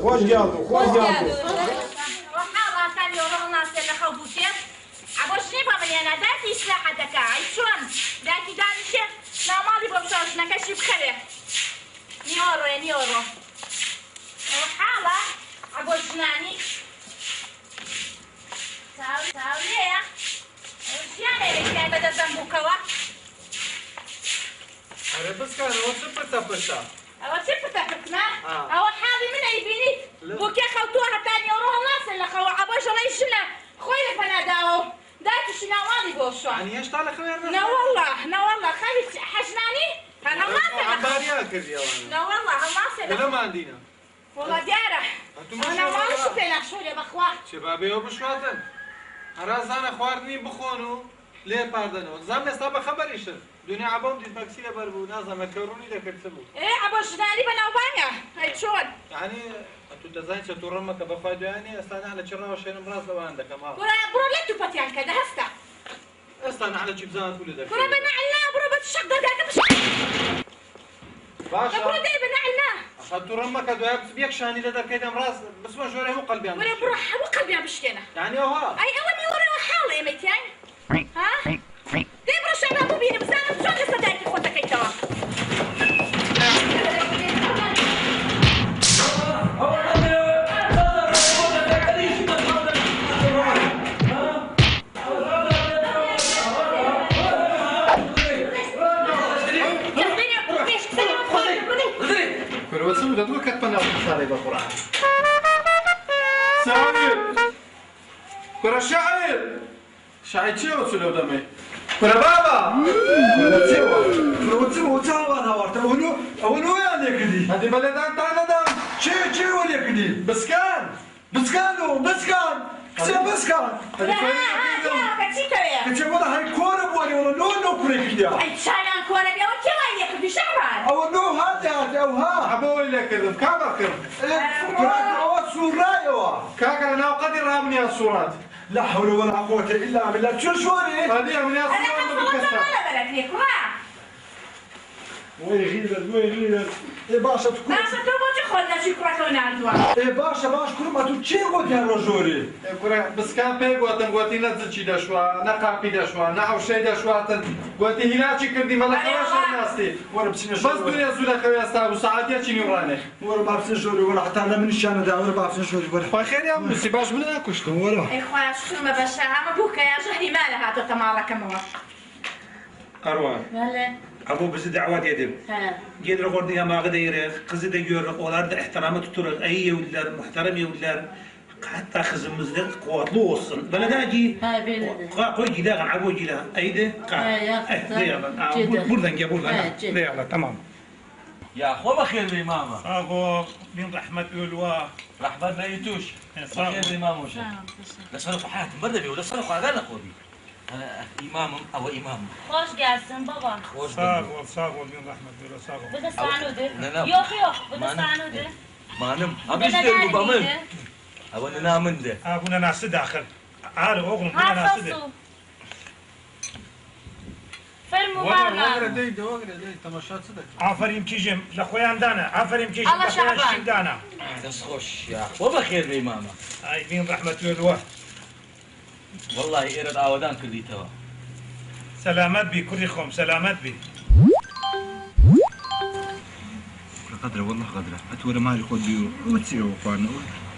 خوش جالوس خوش جالوس وحالا كان يورو الناس اللي خوفوتين عبوش نبغى من انا داتي سلاحة دكا عيشون داتي دانشة لا مالي بمشوش نكشي بخير نيورو وحالا عبوش ناني تاوليه وش يعني اللي كان بدا ذنبوكوا أنا بس كان هو سبرتا بتا أو تبتا فكنا أو حالي من يبيني بوكي خوتوها تاني وروح الناس اللي خو عبوش الله يشنا خويا فناداو داك شناواني بوشو يعني ايش طالع خويا لا والله خلي حشناني انا ما عم باريا كذي لا والله ما لا ما عندنا والله دارة انا ما شفتنا شو يا بخوات شبابي وبشواتن هرازانا خواردني بخونو ليه باردنو زعما استبا خبريشن دنيا عبوم دي ماكسيلا بربو نازا مكروني دكرتبو ايه عبوش ناني بنا وبانيا هاي شون يعني انتو تزاين ستورمك بفايدو يعني استنى على شرا وشين مراس لو عندك ما برو لا تبطيان كده هستا استنى على جبزان ولدك برو بنا عنا برو بتشق ده مش باشا برو ده بنا عنا اخذت رمك دواب بيك شاني لدك كده مراس بس ما جوري هو قلبي ولا بروح هو قلبي مشكلة يعني هو اي اولي ورا حالي يا ميتين ها دبر الشباب بيني بس انا شو لسه دايك اخوتك انت وتسوي تقول كتبنا صار يبقى قرآن سامي كرة شاعر شاعر شو وصلوا دمي كرة بابا كرة وتسوى أنا ورت أونو يعني كذي هذه بلدان تانا دام شيء ولا كذي بسكان بسكان كتير ولا هاي كورة بوني ولا نو كورة كذي اي شايلان كورة بيا وكيف هيك بشعبان أو نو هذا أو ها أبوي لك كذا كم كذا أو سورة كاكا أنا قدر رامني الصورات لا حول ولا قوة إلا بالله شو شوري هذه من الصورات انا بلد ليك وين غير اي باشا تكون باشا تو بوجه خودنا شي كرا كنا اي باشا كل ما تو چی گوت یا روجوري بس كان بيقوتن قوتي نزل دشوا نقابي دشوا نعوشي دشوا قوتي هناك كردي ملك واش الناس ورا بسنا بس دنيا زولا خويا استاذ سعادتي شنو راني ورا بابسنا جوري ولا حتى انا من الشان دا ورا بابسنا جوري ورا خير يا مسي باش من اكشتو ورا اخويا شو ما بشاها ما بوكا يا جهلي مالها تتمالك موا Arwan. Valla. Abu bizi davet edip. Gelir orada ma gideriz. Kızı da görürük. Onlar da ihtiramı tuturuz. İyi yevliler, muhterem yevliler. Hatta kızımız da kuvvetli olsun. Bana da ki koy gidelim Abu Cila. Aydı. Buradan gel buradan. Eyvallah tamam. يا اخو بخير لي ماما Abu bin rahmet ölwa. رحبات ما يتوش بخير لي ماما وش لا صرف حياتي مردبي ولا صرف على انا اخوي انا امام او امام Hoş gelsin baba. Sağ ol bin rahmet ölwa sağ ol. Bu da sanudu. Yok bu da sanudu. ما نم ابي اشتري بضمن او انا نام عنده Abu nasi daxil. Ağrı oğlum bu nasi de. فرموا ماما تماشات صدق عفريم كيجم لخويان دانا عفريم كيجم الله شعبان. دانا بس خوش يا أخي وبخير بي ماما هاي مين رحمة الله والله إيرد عودان كردي توا سلامات بي كلكم سلامات بي قدره والله قدره اتولى مالي خود بيو وتسيو قانا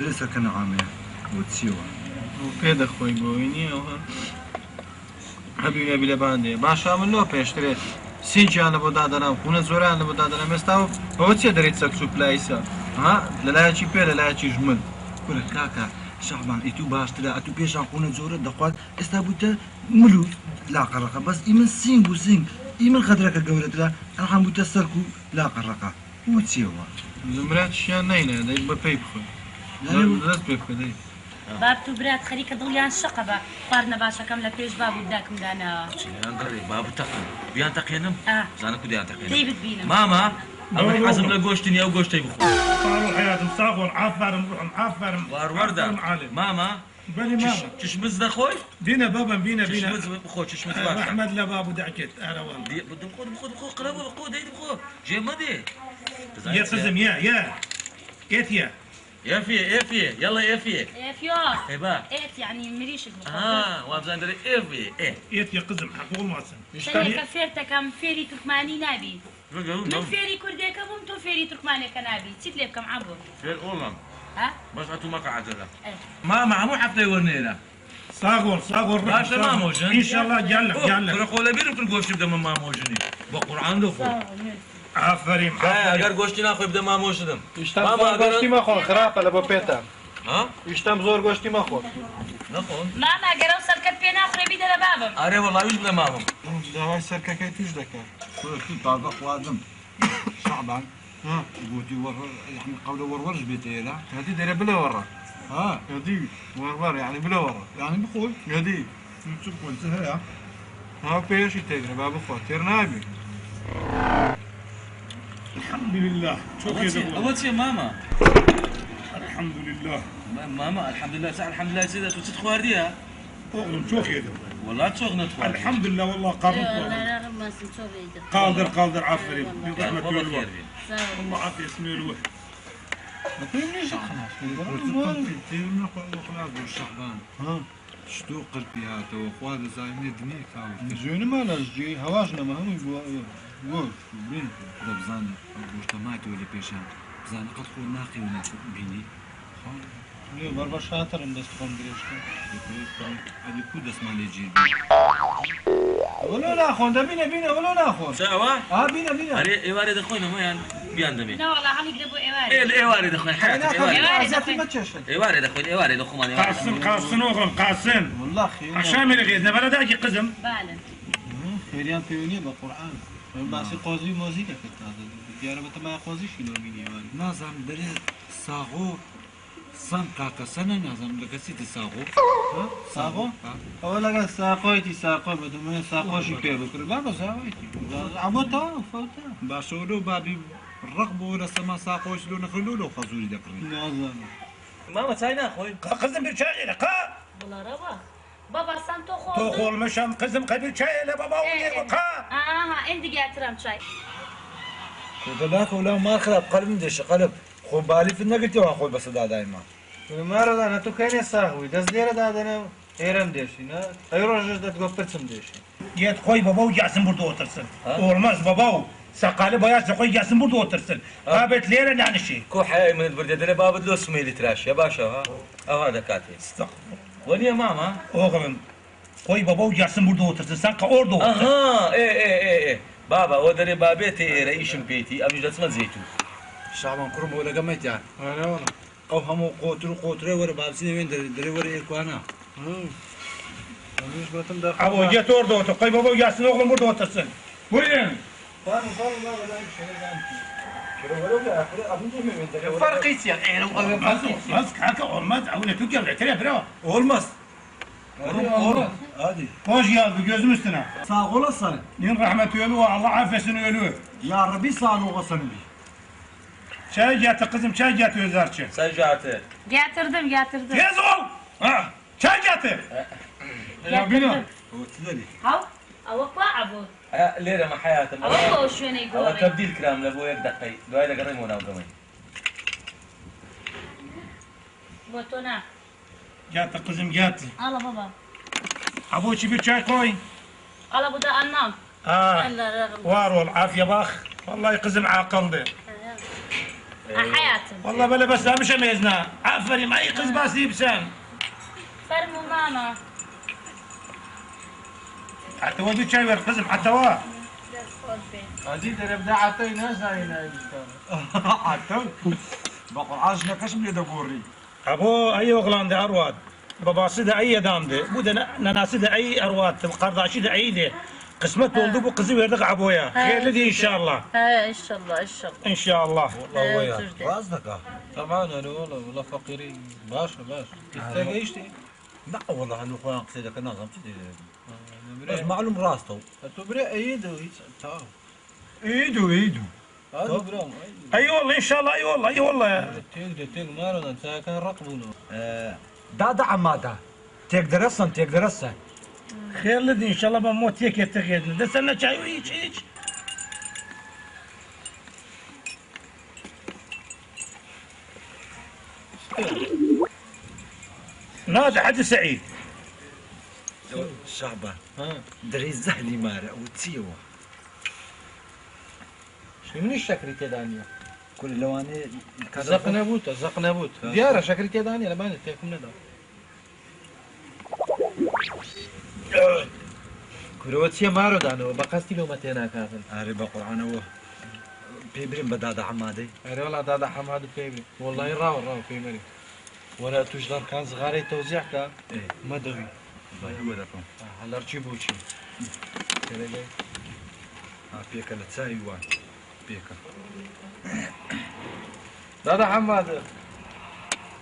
لسه كان عامل وتسيو وكذا خوي بويني حبيبي بلا باندي باشا من لو بيشتري سينجي انا بدادنا وكنا زورا انا بدادنا مستاو هو تسي دريت سكسو بلايسا ها لا شي بيلا لا شي جمل كل كاكا شعبان ايتو باشتري اتو بيشان كنا زورا دقات استابوتا ملو لا قرقه بس ايمن سينغو سينغ ايمن خدرك قولتلا انا حموتا سركو لا قرقه وتسيوا زمرات شان نينا داي بيب خو لا بيب داي باب تو برات خليك ضليان شقبة قارنا باشا كم لبيش باب وداكم دانا نقري باب تقن بيان تقينم زانا كوديان تقينم ديفيد بينا ماما أبي حسب لقوشتني أو قوشتي بخو صاروا حياتهم صاغوا عافرم روحهم عافرم وردة ماما بني ماما تشمز ده خوي بينا بابا بينا تشمز بخو تشمز باشا احمد لا بابو دعكت انا والله دي بدهم بخو قرابة بخو دايد بخو جي مدي يا قزم يا ايت يا في يلا يا في ايه فيو ايه با ايه يعني مريش وابزان دري ايه ايت يا قزم حقوق المعصم شنو كفيرتك كم فيري تركماني نابي من فيري كردي كبوم تو فيري تركماني كنابي تسيت لي بكم عبو فير اولم ها بس اتو ما قعدنا ماما مو حتى يورنينا صاغور باشا ما موجن ان شاء الله جلك تقول بيرم في القوش يبدا ما موجني بقران دفو عفريم اگر گوشتی نخوای بده ما موشدم اشتم زور گوشتی مخور خراب لبا پیتا ها اشتم زور گوشتی مخور نخون ماما اگر اوصل كبينا اخري بيدا لبابم اره والله وش بده مامم دواي سركه كيتوش دكا كل طاقه وادم شعبان ها قوتي ور يعني قوله ورورش بيتي لا هذه دايره بلا ورا ها هذه ورور يعني بلا ورا يعني بقول هذه نشوف وانت هيا ها بيش تجري بابا خاطر نابي الحمد لله شوف يا اول شيء ماما الحمد لله ماما الحمد لله ساعة الحمد لله سيدة توتت خوارديها اغلم شوف يا والله تشوغنا تخوار الحمد لله والله قادر عفريم من رحمة الله الله عافية اسمه الوحي ما تقولنيش شعبان ها شتو قلبي هذا واخوات زاينه دنيا كاو زين ما نجي هواجنا ما هم يقول بين دبزان مجتمعات ولا بيشان بزان قد خو ناقي ولا بيني ليه بربا شاطر اندس قوم دريشكا هذه كود اسمها ليجي ولا لا خون بينا ولا لا خون سوا بينا علي ايواري دخوينا ما يعني بيان دمي لا والله هم يقلبوا ايواري ايه الايواري دخوين ايواري دخوين قاسن اغلم قاسن والله خير عشان من غيرنا بلا داجي قزم بالا خيريان بيوني بالقران باسي قوزي موزيكا كنت هذا ديارة بتما قوزي شنو ميني وان نازم دري صاغو سام كاكا سنة نازم لقسيت صاغو صاغو اولا ساقويتي ساقو بدون ساقوشي بيرو كل بابا ساقويتي عموتا فوتا باشولو بابي الرقبة ولا سما ساقوش لو نخلو له خزولي دكري نازم ماما تاينا اخوي قزم بالشاي لك والله ربا بابا سانتو خول تخول مشام قزم قبل شاي لبابا وليقا عندي قاعد شاي ودلاك ولا ما خرب قلب دش قلب خو بالي في النقل تو اخوي بس دا دايما ما رضا انا تو كاين ساغوي دز دير دا انا ايرم ديشينا ايروج دا تقول بتسم ديشي يا خوي بابا وجاسم برضو اوترسن اولماز بابا سقاله بياس خوي جاسم برضو اوترسن بابت ليره يعني شيء كو حي من البرد دلي بابد لو سميلي تراش يا باشا ها او هذا كاتي استغفر وين يا ماما اوغلن خوي بابا وجاسم برضو اوترسن ساقا اوردو اها ايه بابا ودري بابيتي رئيس بيتي ابي جسم زيتو شعبان كرم ولا قمت يعني انا والله او هم قوتر ورا بابسين وين دري ورا ايكوانا مش بتم داخل ابو جيت اوردو خوي بابا وجاسم اوغلن برضو اوترسن وين فرقيت يا اخي بس هكا اولماز اولى تقل ترى برا olmaz. Hadi. Hoş geldin gözüm üstüne. Sağ olasın. Din rahmeti ölü Allah affetsin ölü. Ya Rabbi sağ olasın. Çay getir kızım çay getir Özerçi. Çay getir. Getirdim. Tez ol. Ha, çay getir. Ya bina. Hav. ئەوە کوا عەبوو لێرە مە حیاتم ئەوە شوێنەی ئەوە گۆڕی تەبدیل کرام لە بۆ 1 دقەی دوای دەگەڕێمەوە ناو گەمەی بۆ تۆ نا جاتە قزم جاتە ئاڵە بابا عەبۆ چی بێ چای خۆی ئاڵە بوودا ئەنام وارۆڵ عافیە باخ والله قزم عاقل دێ حياتم والله بلا بس مش ميزنا عفري ما يقز باسي بسان فرمو ماما حتى ودي شاي القزم حتى هو هذه ترى عطي ناس هاي عطي بقول عاجنا كش من يدوري ابو اي وغلاندي ارواد بابا سيدا اي دامدي بودا ناسيدا اي ارواد القرداشي دا اي دي قسمت ولدو بو قزم يردق عبويا خير لدي ان شاء الله ان شاء الله ان شاء الله ان شاء الله والله ويا قصدك طبعا انا والله فقيري باشا تلاقيشتي لا والله انا اخوان قصيدك نظم بس معلوم راسته تبرئ ايده ايدو هذا برام اي والله ان شاء الله اي والله اي والله تيك مارنا انت كان رقبونه دا عماده تقدر اصلا خير لدي ان شاء الله بموت هيك يتغير دسنا شاي وهيك نادى حد سعيد شعبان دري زهلي مارا وتسيوه شنو الشكل تدانيا كل لواني زقنبوت ديارة شكل تدانيا لبان تيكم ندى كرواتيا مارو دانو بقاستي لو متينا كافل اري بقرعان هو بيبرين بدادا حمادي اري والله دادا حماد بيبري والله راو بيبري ولا تجدر كان صغاري توزيعك مدوي الله يودكم على رجيبوشي ترى بيك لتساوي وان بيك دادا حماد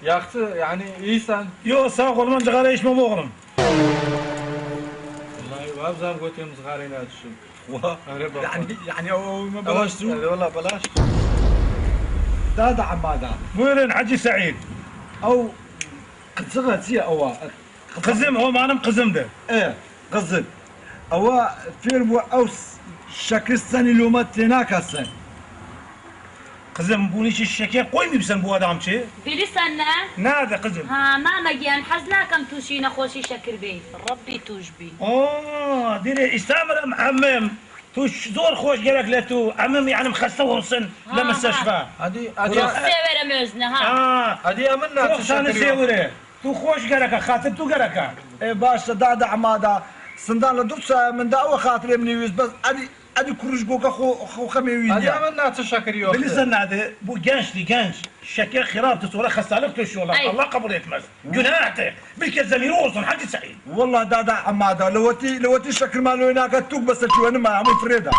يا اختي يعني ايسان يو ساق من جغال ايش ما مغرم والله وابزام قلت يوم صغاري نادشوا يعني ما بلاش والله بلاش دادا حماده وين حجي سعيد او قزغت هي او قزم هو ما قزم ده ايه قزم او فيلم اوس شكل السنه لومت هناك السن قزم بونيش الشكل قوي بسن بو ادم شي بلسنا نادى قزم ها ماما جيان حزناكم توشي نخوشي شكر بي ربي توجبي ديري استعمل محمم توش زور خوش قالك لتو عمم يعني مخسته ونصن لمستشفى هذه سيورة مزنا هذه امنا تشكر سيورة تو خوش قالك خاطر تو قالك ايه باش دادا حماده سندان لدوس من دعوه خاطر من يوز بس ادي كروج بوكا خو خميوي هذه امنا تشكر يوم بلسن هذا بو جانش شكل خراب تصوره خسالك الشغل الله قبل يتمس جناحته بك زميروس حق سعيد والله دادا حماده لوتي شكل مالو هناك توك بس شو انا ما عم فريده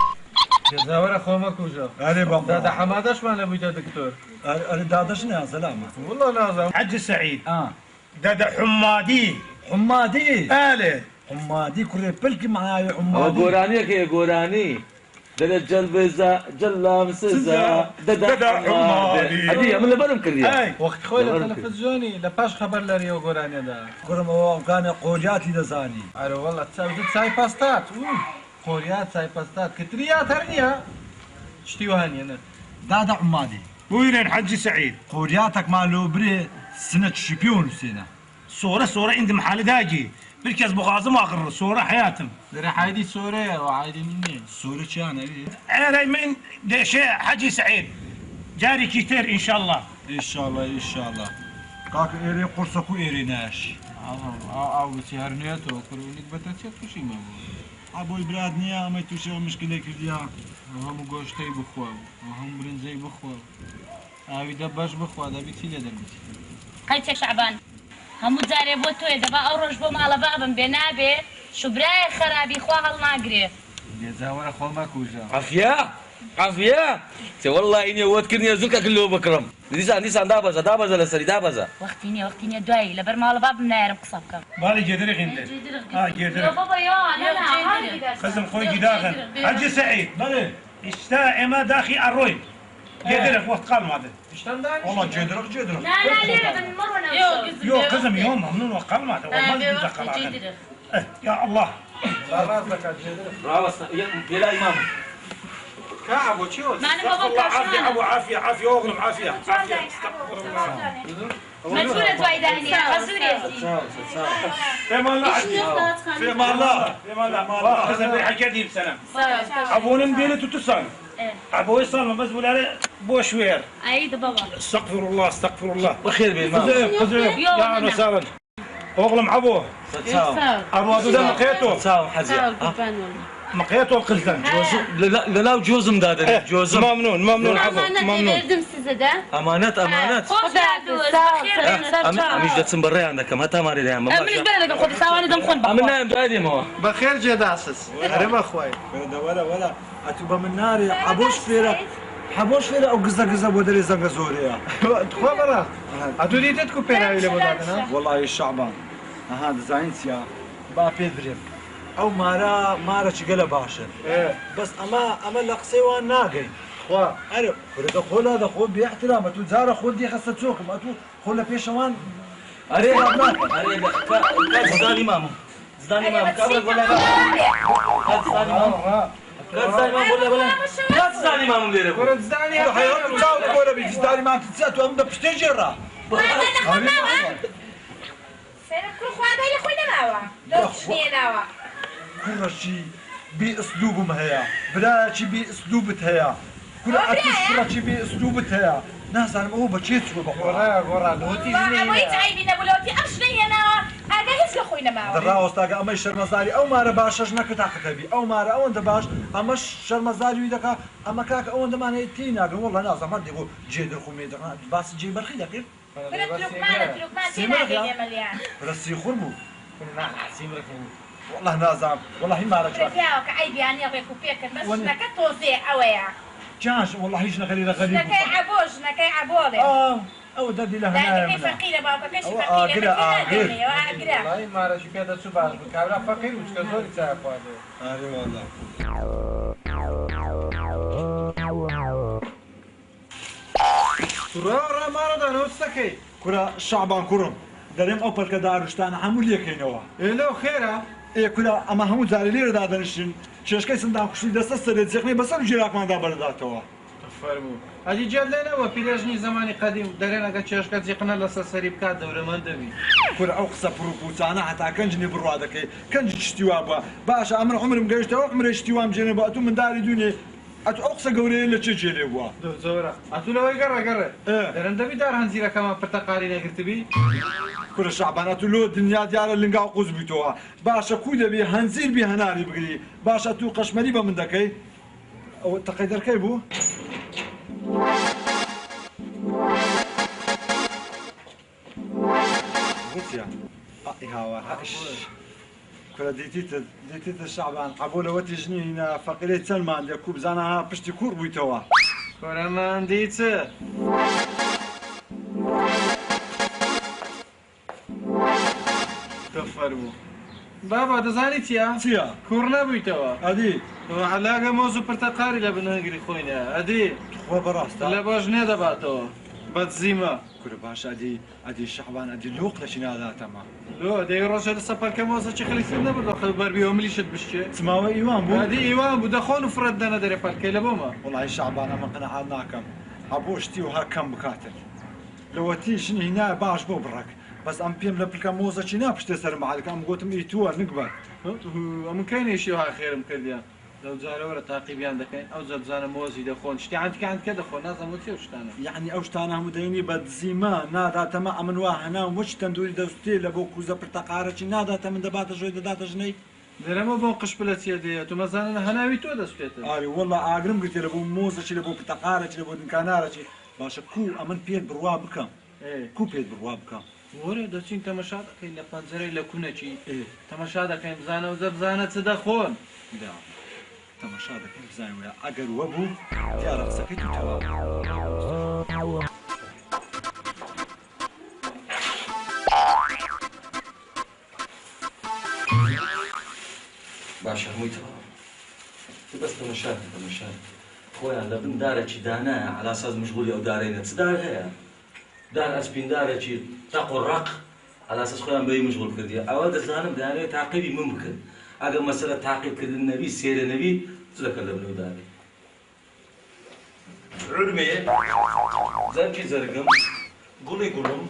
جزاورة خومك وجا انا بقى دادا حمادش ما نبي دكتور انا دادا شنو يا سلامه والله لازم حج سعيد دادا حمادي آله حمادي كل بلكي معايا حمادي غوراني كي غوراني دادا جلبزة جلام سزا دادا حمادي هذه من لبرم كريا وقت خويا التلفزيوني لباش خبر لريو غوراني دا كرم هو كان قولياتي دزاني ارو والله تساوي باستات قوليات ساي باستات كتريات هرنيا شتي وهاني انا دادا حمادي وين حج سعيد قولياتك مالو بري سنة شيبيون سنة صورة عند محل داجي بالكاس بغازم اخر صورة حياتم دري حايدي سوريا وعايدي منين صورة شانا انا من شيء حجي سعيد جاري كتير ان شاء الله ان شاء الله كاك ايري قرصكو ايري ناش او بتهرنيتو كرونيك بتاتيك شي ما ابوي براد نيا ما توشي مشكلة كرديا وهم گوشتي بخوا وهم برنزي بخوا اوي دباش بخوا دبيتي لدربتي قيتك شعبان همو جاري بو توي دابا او روج بو مالا بابم بينابي شبراي خرابي خوا هالناقري جزاورة خومك وجا عافية تي والله اني وتكني زلك كله بكرم نيسان دابزا لسري دابزا وقتيني دواي لبر مالا بابم نايرم قصابكم بالي جدري غندر جدري يا بابا يا انا قسم خوي داخل حجي سعيد بالي اشتاء ما داخي الروي جدري وقت قال ماذا والله جدرك لا ليه بنمر وانا يو قسم يوم ممنون وقال ماذا والله يا الله يلا إمام كعب وشو استغفر الله عافية أبو عافية عافية أغلب عافية عافية استغفر الله مجهولة وايدانية خزوري في امان الله في امان الله في امان الله خزن في حاجة بسلام أبونا مدينة وتسان أبوي صار بس ولا لا بوشوير عيد بابا استغفر الله استغفر الله بخير بالإمام خزيب يا أنا سارد أغلم عبوه أروادو ده مقيتو ساو حزين مقيتو القلتن لا وجوز مداد جوز ممنون عبو ممنون أمانات أمش جتسم بري عندك ما تماري ده ما مش بلدك خد ثواني دم خن أمنا بدي ما بخير جداسس رب أخوي ولا أتوبا من ناري حبوش فيرا أو قزة بودري زنقة زوريا تخوا برا أتو ديتكو بيراوي لبوداتنا والله الشعبان هذا زين سيا با بيدريم أو مارا شقلة باشر بس أما لقسيوان ناقي خوا أنا فريق خول هذا خول باحترام أتو زارة خول دي خاصة تسوقهم أتو خول بيشوان أريد زداني مامو كابل ولا زداني مامو لا زداني مامو مدير كرة زداني يا حيوان تساوي ولا بيزداني ما تتسات وأمدا بتجرا كل خوابه اللي خوينا ناوا لو تشني ناوا كل شيء بأسلوبهم هيا بلا شيء بأسلوبت هيا كل أكيد شيء بأسلوبت هيا ناس أنا هو بتشيت شو بقول ورا لوتي ما يتعيبين أبو لوتي أمشني ناوا هذا هيك خوينا معه درا أستاذ أما الشرمزاري أو ما رباشش نكتة كتبي أو ما رأوا أنت باش أما الشرمزاري ويدك أما كاك أو أنت ما نيتينا والله ناس ما تقول جيد الخميد بس جيب الخيل كيف لقمان تينا يا مليان رسي خربو والله نازم والله ما رجع فيها كعيب يعني يبغى كوبيك بس نكت توزيع أويا جاش والله هيش نغري غريب نكاي عبوش نكاي عبوري أو دادي لها لا كيف فقيرة بابا كيف فقيرة والله ما رجع كذا سباز بكابرا فقير وش كذول يسافر هذا والله ترى ما رضى نوستكي كرة شعبان كرم دريم أوبر كدار وشتان حمول يكينوا لو خيره إيه كرة أما هم زاري لير دادنشين شيشكي سندان كشتي دست سرد زخني بس أنا جيراك ما دابر داتوا فرمو هذه جد لنا وبيلاجني زماني قديم درينا قد شيشكي زيقنا لسه بكاد دولة من دبي كرة أقصى بروكوتانا حتى كنجني بروادك كنج اشتوابا باش أمر عمري مقايشته عمري اشتوام جنبا أتو من داري دوني أتو أقصى قوري إلا تشجيلي بوا زورا أتو لو يقرر درن دبي دار هنزيرا كمان برتقالي نقرت بي كل شعبان أتو لو الدنيا ديال اللي نقاو قوز بيتوها باشا كودا بي هنزير بي هناري بقري باشا تو قشمري من دكي أو تقدر كيبو غوتيا هاوا هاش كل ديتيت الشعبان قبوله وتجني هنا فقيرة سلمان لكوب زانا بشتي كور بيتوا كورمان ديت تفرمو بابا دزاني تيا كورنا بيتوا ادي علاقه موزو برتقالي لبنهجري خوينا ادي خو براستا لا باش ندا باتو بتزيما كل باش ادي شعبان ادي لوق لشنا هذا تمام لو دي روجل السفر كموزه شي خلينا بدو خبر بيهم اللي شد بشي تسماوي ايوان بو هذه ايوان بو دخون فردنا دري بالكي لبوما والله شعبان ما قنعناكم ابوشتي وها كم بكاتل لو تيجي هنا باش بو برك بس ام بيم لبلكا موزه شي نابش تسر معك ام قلت ايتوا نقبل من كاين شي ها خير مكرديا لو زاروا ورا تعقيبيان دكاين او زبزانه موزي دخون شتي عندك كذا خون لازم وتشوف شتانا يعني اوشتانا مديني بدزيما نادا تما من واهنا وش تندوري دوستي لبو كوزا برتقارة نادا تمن دبات جوي داتا جني درما بون قشبلت يدي تو مازال هناوي تو دستيت اري والله اقرم قلت لبو موزه شي لبو برتقارة لبو دنكانارة شي باشا كو امن بيد بروا بكم كو بيد بروا بكم ورا دچین تماشا دکین لپنجره لکونچی تماشا دکین بزانه و زبزانه تدخون دا تماشا دکین بزانه ویا اگر وبو دیار سکیت تو باشا مويت بس تماشا خويا لبن دارتي دانا على اساس مشغول او دارين تدار هي دار اسبين دارتي تقرق على اساس خويا بي مشغول كردي اول دزانم داني تعقيبي ممكن اگر مساله تعقيب كرد النبي سير النبي تذكر له داني علمي زنجي زرقم قولي قولهم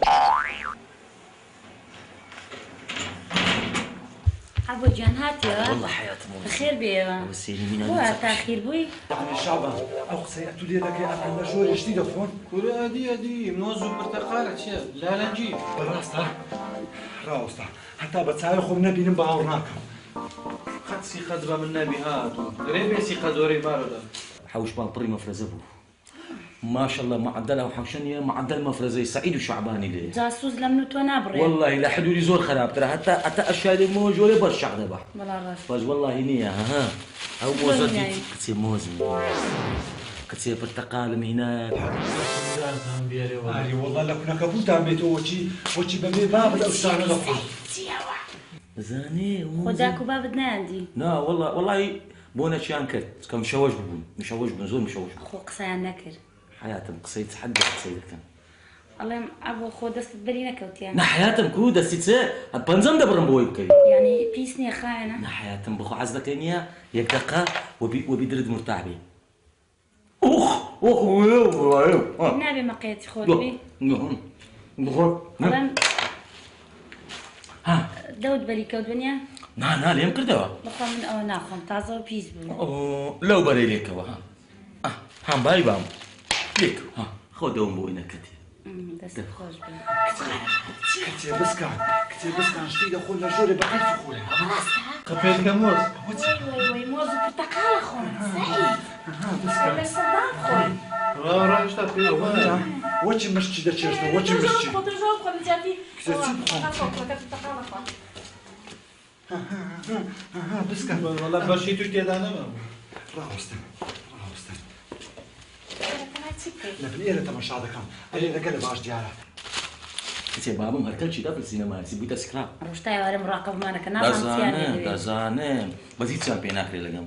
أبو جان هاتي والله حياتي مو بخير بيه وسيني من هو تأخير بوي يعني شعبان أو قصيت لي لك أنا شو جديد فون كورا دي موز وبرتقالة شيء لا نجيب براستا راستا حتى بتساوي خو نبي نباورناك خد سي خدبة من النبي هاتو ريبي سي خدوري بارده حوش بالطري مفرزه بو ما شاء الله معدلها وحوشنيه معدل مفرزه سعيد وشعباني ليه جاسوس لم نتونابري والله لا حدودي زور خراب ترى حتى اشياء اللي موجوده برشع ذبح والله فاز والله نيه ها او موزه كتير موز كتير برتقال من هناك علي والله لو كنا كبوت عميتو وشي بمي باب الأوشان غفور زاني خداك وباب عندي لا والله بونا شان كت كم مشوش بون زور مشوش أخو قصيان نكر حياتم قصيت حد قصيت كان الله أبو خو دست برينا كوتيان نا حياتم كو دستي بنزم دبرم بوي بكري يعني بيسني خاينة نا حياتم بخو عزلك انيا يكدقة وبيدرد مرتعبي اخ النبي ما قيتي خود بي ها داود بالي كود بنيا نا ليه مكردوا بخو من أو ناخم تازو بيس بو لو بري ليك ها هم باي بام ليك ها خودهم بوينا كتير دست خوش بي كتير بسكان شتيد أخو لجوري بعرف أخوي قبيل كموز وي موز وبرتقالة خوي سعيد ولا صدام خوي را اشتات في وچی مشتی ده چرسنه وچی مشتی خودجوب خوي مجاتي بسكن والله باشي توش تيدانا راوستن لكن إيه تمشى هذا كم علي نقلب عاش دياره كتير بابم هركل شي ده في السينما سيبويتا سكراب روشتاي واري مراقب معنا كنا دزانم بزيد سال بيناكري لقم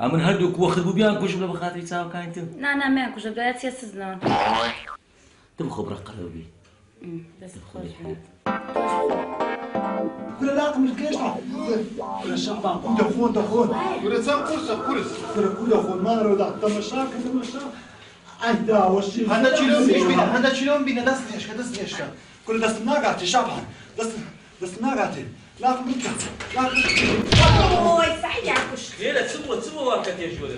امن هردوك واخذ بوبيان كوش بلا بخاطري تساو كاينتم نا ما كوش بدايات سياسزنا تبخو برا قلبي بس خوش بي كل لاقم من الكيش كل شعبان دخون كل سام كرس كل أخون ما نرد تمشى عدا وشي هذا تشيلون بينا دست نيش كل دست ناقاتي شعبان دست ناقاتي لاقم منك اوي سعيد يا كش ليلة تسوى واكت يا جولة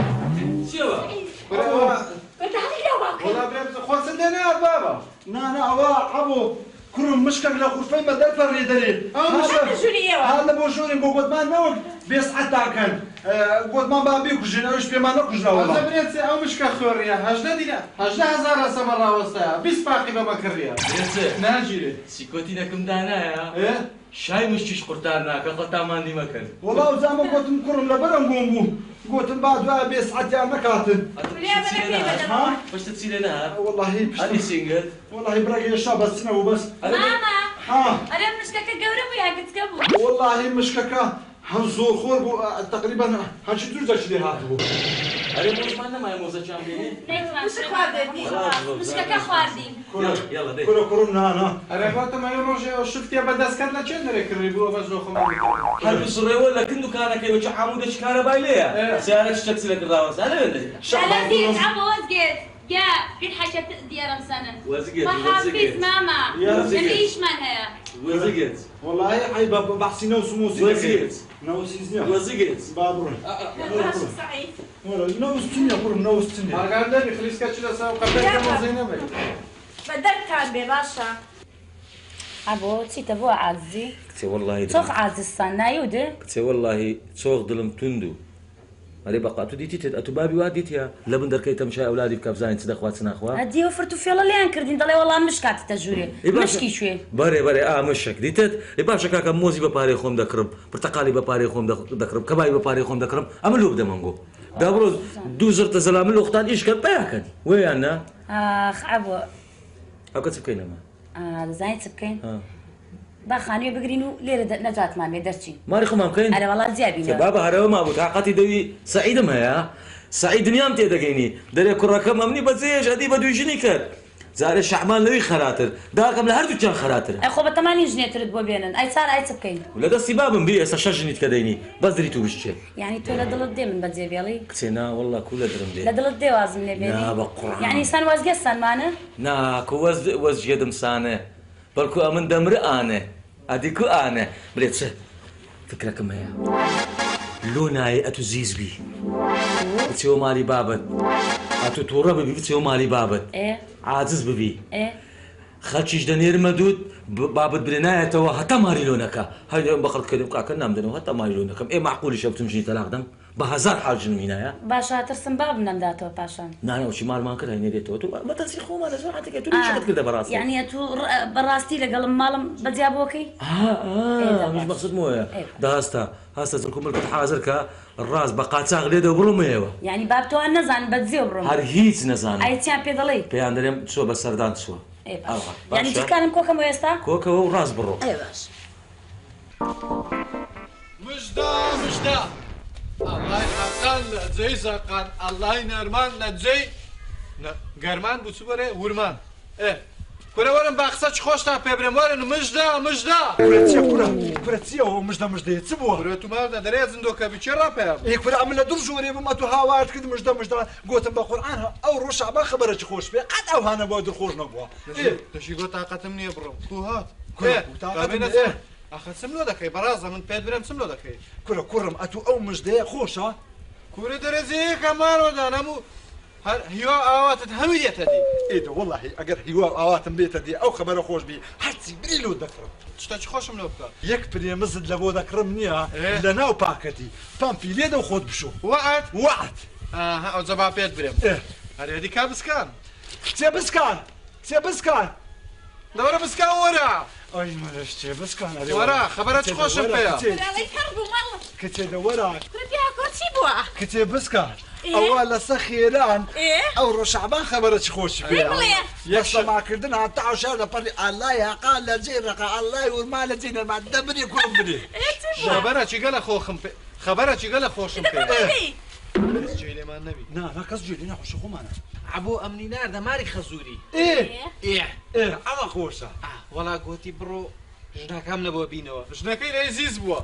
سيوا كنت هذيك والله بريم خوص لنا يا بابا نا أبو كرم مشكل لا خرفين بدل فري دليل هذا بوجوري بوجود ما نوق بيسعد تاكل قد ما بابي كجنا وش بما نكجنا والله هذا بريم او مش كخوريا هجنا دينا هجنا هزار سمرة وسطا بس باقي بما كريا ناجي سيكوتينا كم دانا يا ايه شاي مش تش قرطانا كقطع ماندي مكان والله زعما قلت مكرم لبنا نقومو قلت بعد بيسعد يا مكاتب باش تسيلنا والله اني سينجل والله براقي الشاب السنة وبس ماما ها انا مشككة قورب ويا قلت قبل والله مشككة هنزور خور تقريبا هنشدو زاش لي هاتو أري موز معنا ما يموز جامبيني مش خواردي مشككة خواردي يلا دي كل انا انا قلت ما يروج شفت يا بدس كاتلا تشنرك الريبو بزوخ ما هل بصري ولا كندو كان كي وجه عمود شكاره بايليه سيارة تشتكي لك الراوس هلا ولا لا دي عبو وزقت يا في حاجة ديار سنة وزقت وحافظ ماما نعيش منها وزقت والله عيب بحسي نوس موسي وزقت نوسي وزقت بابر سعيد ولا نوس تنيا قرب نوس تنيا ما قال لي خليش كاتشلا ساو قبل كم زينب بدك كان بباشا أبو تي تبو عزي كتير والله توخ عز السنة يودي كتير والله توخ ظلم تندو أري بقى تديتي تد أتبابي واديتيا لبن دركي تمشي أولادي بكاف زين صدق سناخوا هدي وفرتو في الله لين كردين ضلي والله مش كاتي تجوري مشكي شوي بري مشك ديتت يبقى شكاكا موزي بباري خوم دكرم برتقالي بباري خوم دكرم كباي بباري خوم دكرم أملو بدا منقو دابروز دوزر تزلام الوقتان إيش كان بياكن ويانا آخ أبو أكو تبكينا ما زين تبكين باخاني بقرينو ليرة نجات مامي درتي ماري خو ممكن أنا والله زيابينا بابا هرا ما بتعقتي دوي سعيد ما يا سعيد نيام تيدقيني دري كركم أمني بزيج أدي بدو يجني كر زارێ شەعبان لەوی خەراتر داکەم لە هەردووکیان خەراترە ئەی خۆ بە تەمانی ژنێترت بۆ بێنن ئەی چارە ئەی چ بکەین لە دەستی بابم بێ ئێستا شەش ژنیت کە دەینی بەس دری تو بشتێ یعنی تۆ لە دڵت دێ من بەجێ بێڵی کچێ نا وەڵڵا کو لە درم لە دێ دڵت دێ وازم لێ بێنی نا بە قوڕان یعنی سان وەزگەستانمانە ناکە وەزجێدم سانە بەڵکو ئەمن دەمرە ئانە ئەدی کو ئانە بڵێ چ فکرەکەم هەیە لۆ نایە ئەتو زیز بی بچێەوە مالی بابەت ئەتو تووڕە ببی بچێەوە مالی بابەت عاجز ببی خەڵکیش دەنێرمە دوود بابەت برێ نایەتەوە هەتا ماری لۆ نەکە هەر بەخەڵ کردم کاکە نامدەنەوە هەتا ماری لۆ نەکەم معقولی شە بتم ژنی تەلاق دەم بە هەزار حاڵ ژنم هینایە باشە ترسم باب نەمداتەوە پاشان نانەوەچی ماڵمان کرد هەینێرێتەوە تو مەتەنسی خۆمانە زۆر حتەکە تو شت کردە بەڕاستی یعنی تو بەڕاستی لەگەڵم ماڵم بەجیا بۆکەی مش مەقصد وایە داهاستا هەستە زرکو ملکت حازر کە ڕاست بە قاچاق لێدە بڕۆمەوە یعنی باب تۆ نەزانم بەجێ بڕۆم هەر هیچ نەزانم ئەیچیان پێ دەڵێ پێیان دەرێم چوە بە سەردان چووە یعنی جکانم کۆکەم ئێستا کۆکەوە و ڕاست بڕۆ باش مژدا ئەڵای حەقان لە جێی زەقان ئەڵای نەرمان لە جێی گەرمان بوو چ بەرێ ورمان کورە وەرم با قسە چ خۆشتان پێ برێم وەرن مژدا کورە چیەوە مژدەیە چ بووە کورە تو ماڵدا دەرێ زندۆکە بچێ ڕاپەیە کورە ئەمن لە دوور ژۆرێ بم ئەتو هاوارد کرد مژدە گوتم بە قورئان ئەو ڕۆژ شەعبان خەبەرە چ خۆش پێ قەت ئەو هانە بۆ دڵخۆش نەبووە دەشی گۆ تااقەتم نییە بڕۆم تو هات ئاخە چم لۆ دەکەی بەڕازە من پێت برم چم لۆ دەکەی کورە کوڕم ئەتو ئەو مژدەیە خۆشە کورە دەرەزەیەکە ماڵۆدان هەموو هیوا ئاواتت هەمووی دێتە دی ئێدە وەڵڵاهی ئەگەر هیوا ئاواتم بێتە دی ئەو خەبەرە خۆش بی هەرچی بری لۆ دەکڕم شتە چ خۆشم لۆ بکە یەک پرێمەزت لە بۆ دەکڕم نییە لە ناو پاکەتی پامپی لێدە و خۆت بشۆ وعد ئەو جەبا پێت برێم هەرێدی کا بسکان کچێ بسکان دەوەرە بسکان وەرە ئەی مەرە شتێ بسکان وەرە خەبەرە چ خۆشم پێیە کچێ دەوەرە چی بووە کچێ بسکان ئەوە لەسەر خێران ئەو ڕۆژ شەعبان خەبەرە چ خۆشی پێ یەکسەماکردن هەتا عەشار لە پەڕی ئالای هەقا لە جێی ڕەقا ئەڵای ورما لە جێی نەرمان دەبرێ کوڕم برێ خەبەرە چیگە لە خۆخم پێ خەبەرە چیگە لە خۆشم پێ جێی لێمان نەبی نا کەس جێی نەخۆشە خۆمانە عبۆ ئەمنی ناردە ماری خەزووری ئەمە خۆشە وەڵا گوتی بڕۆ ژنەکەم لە بۆ بینەوە ژنەکەی لای زیز بووە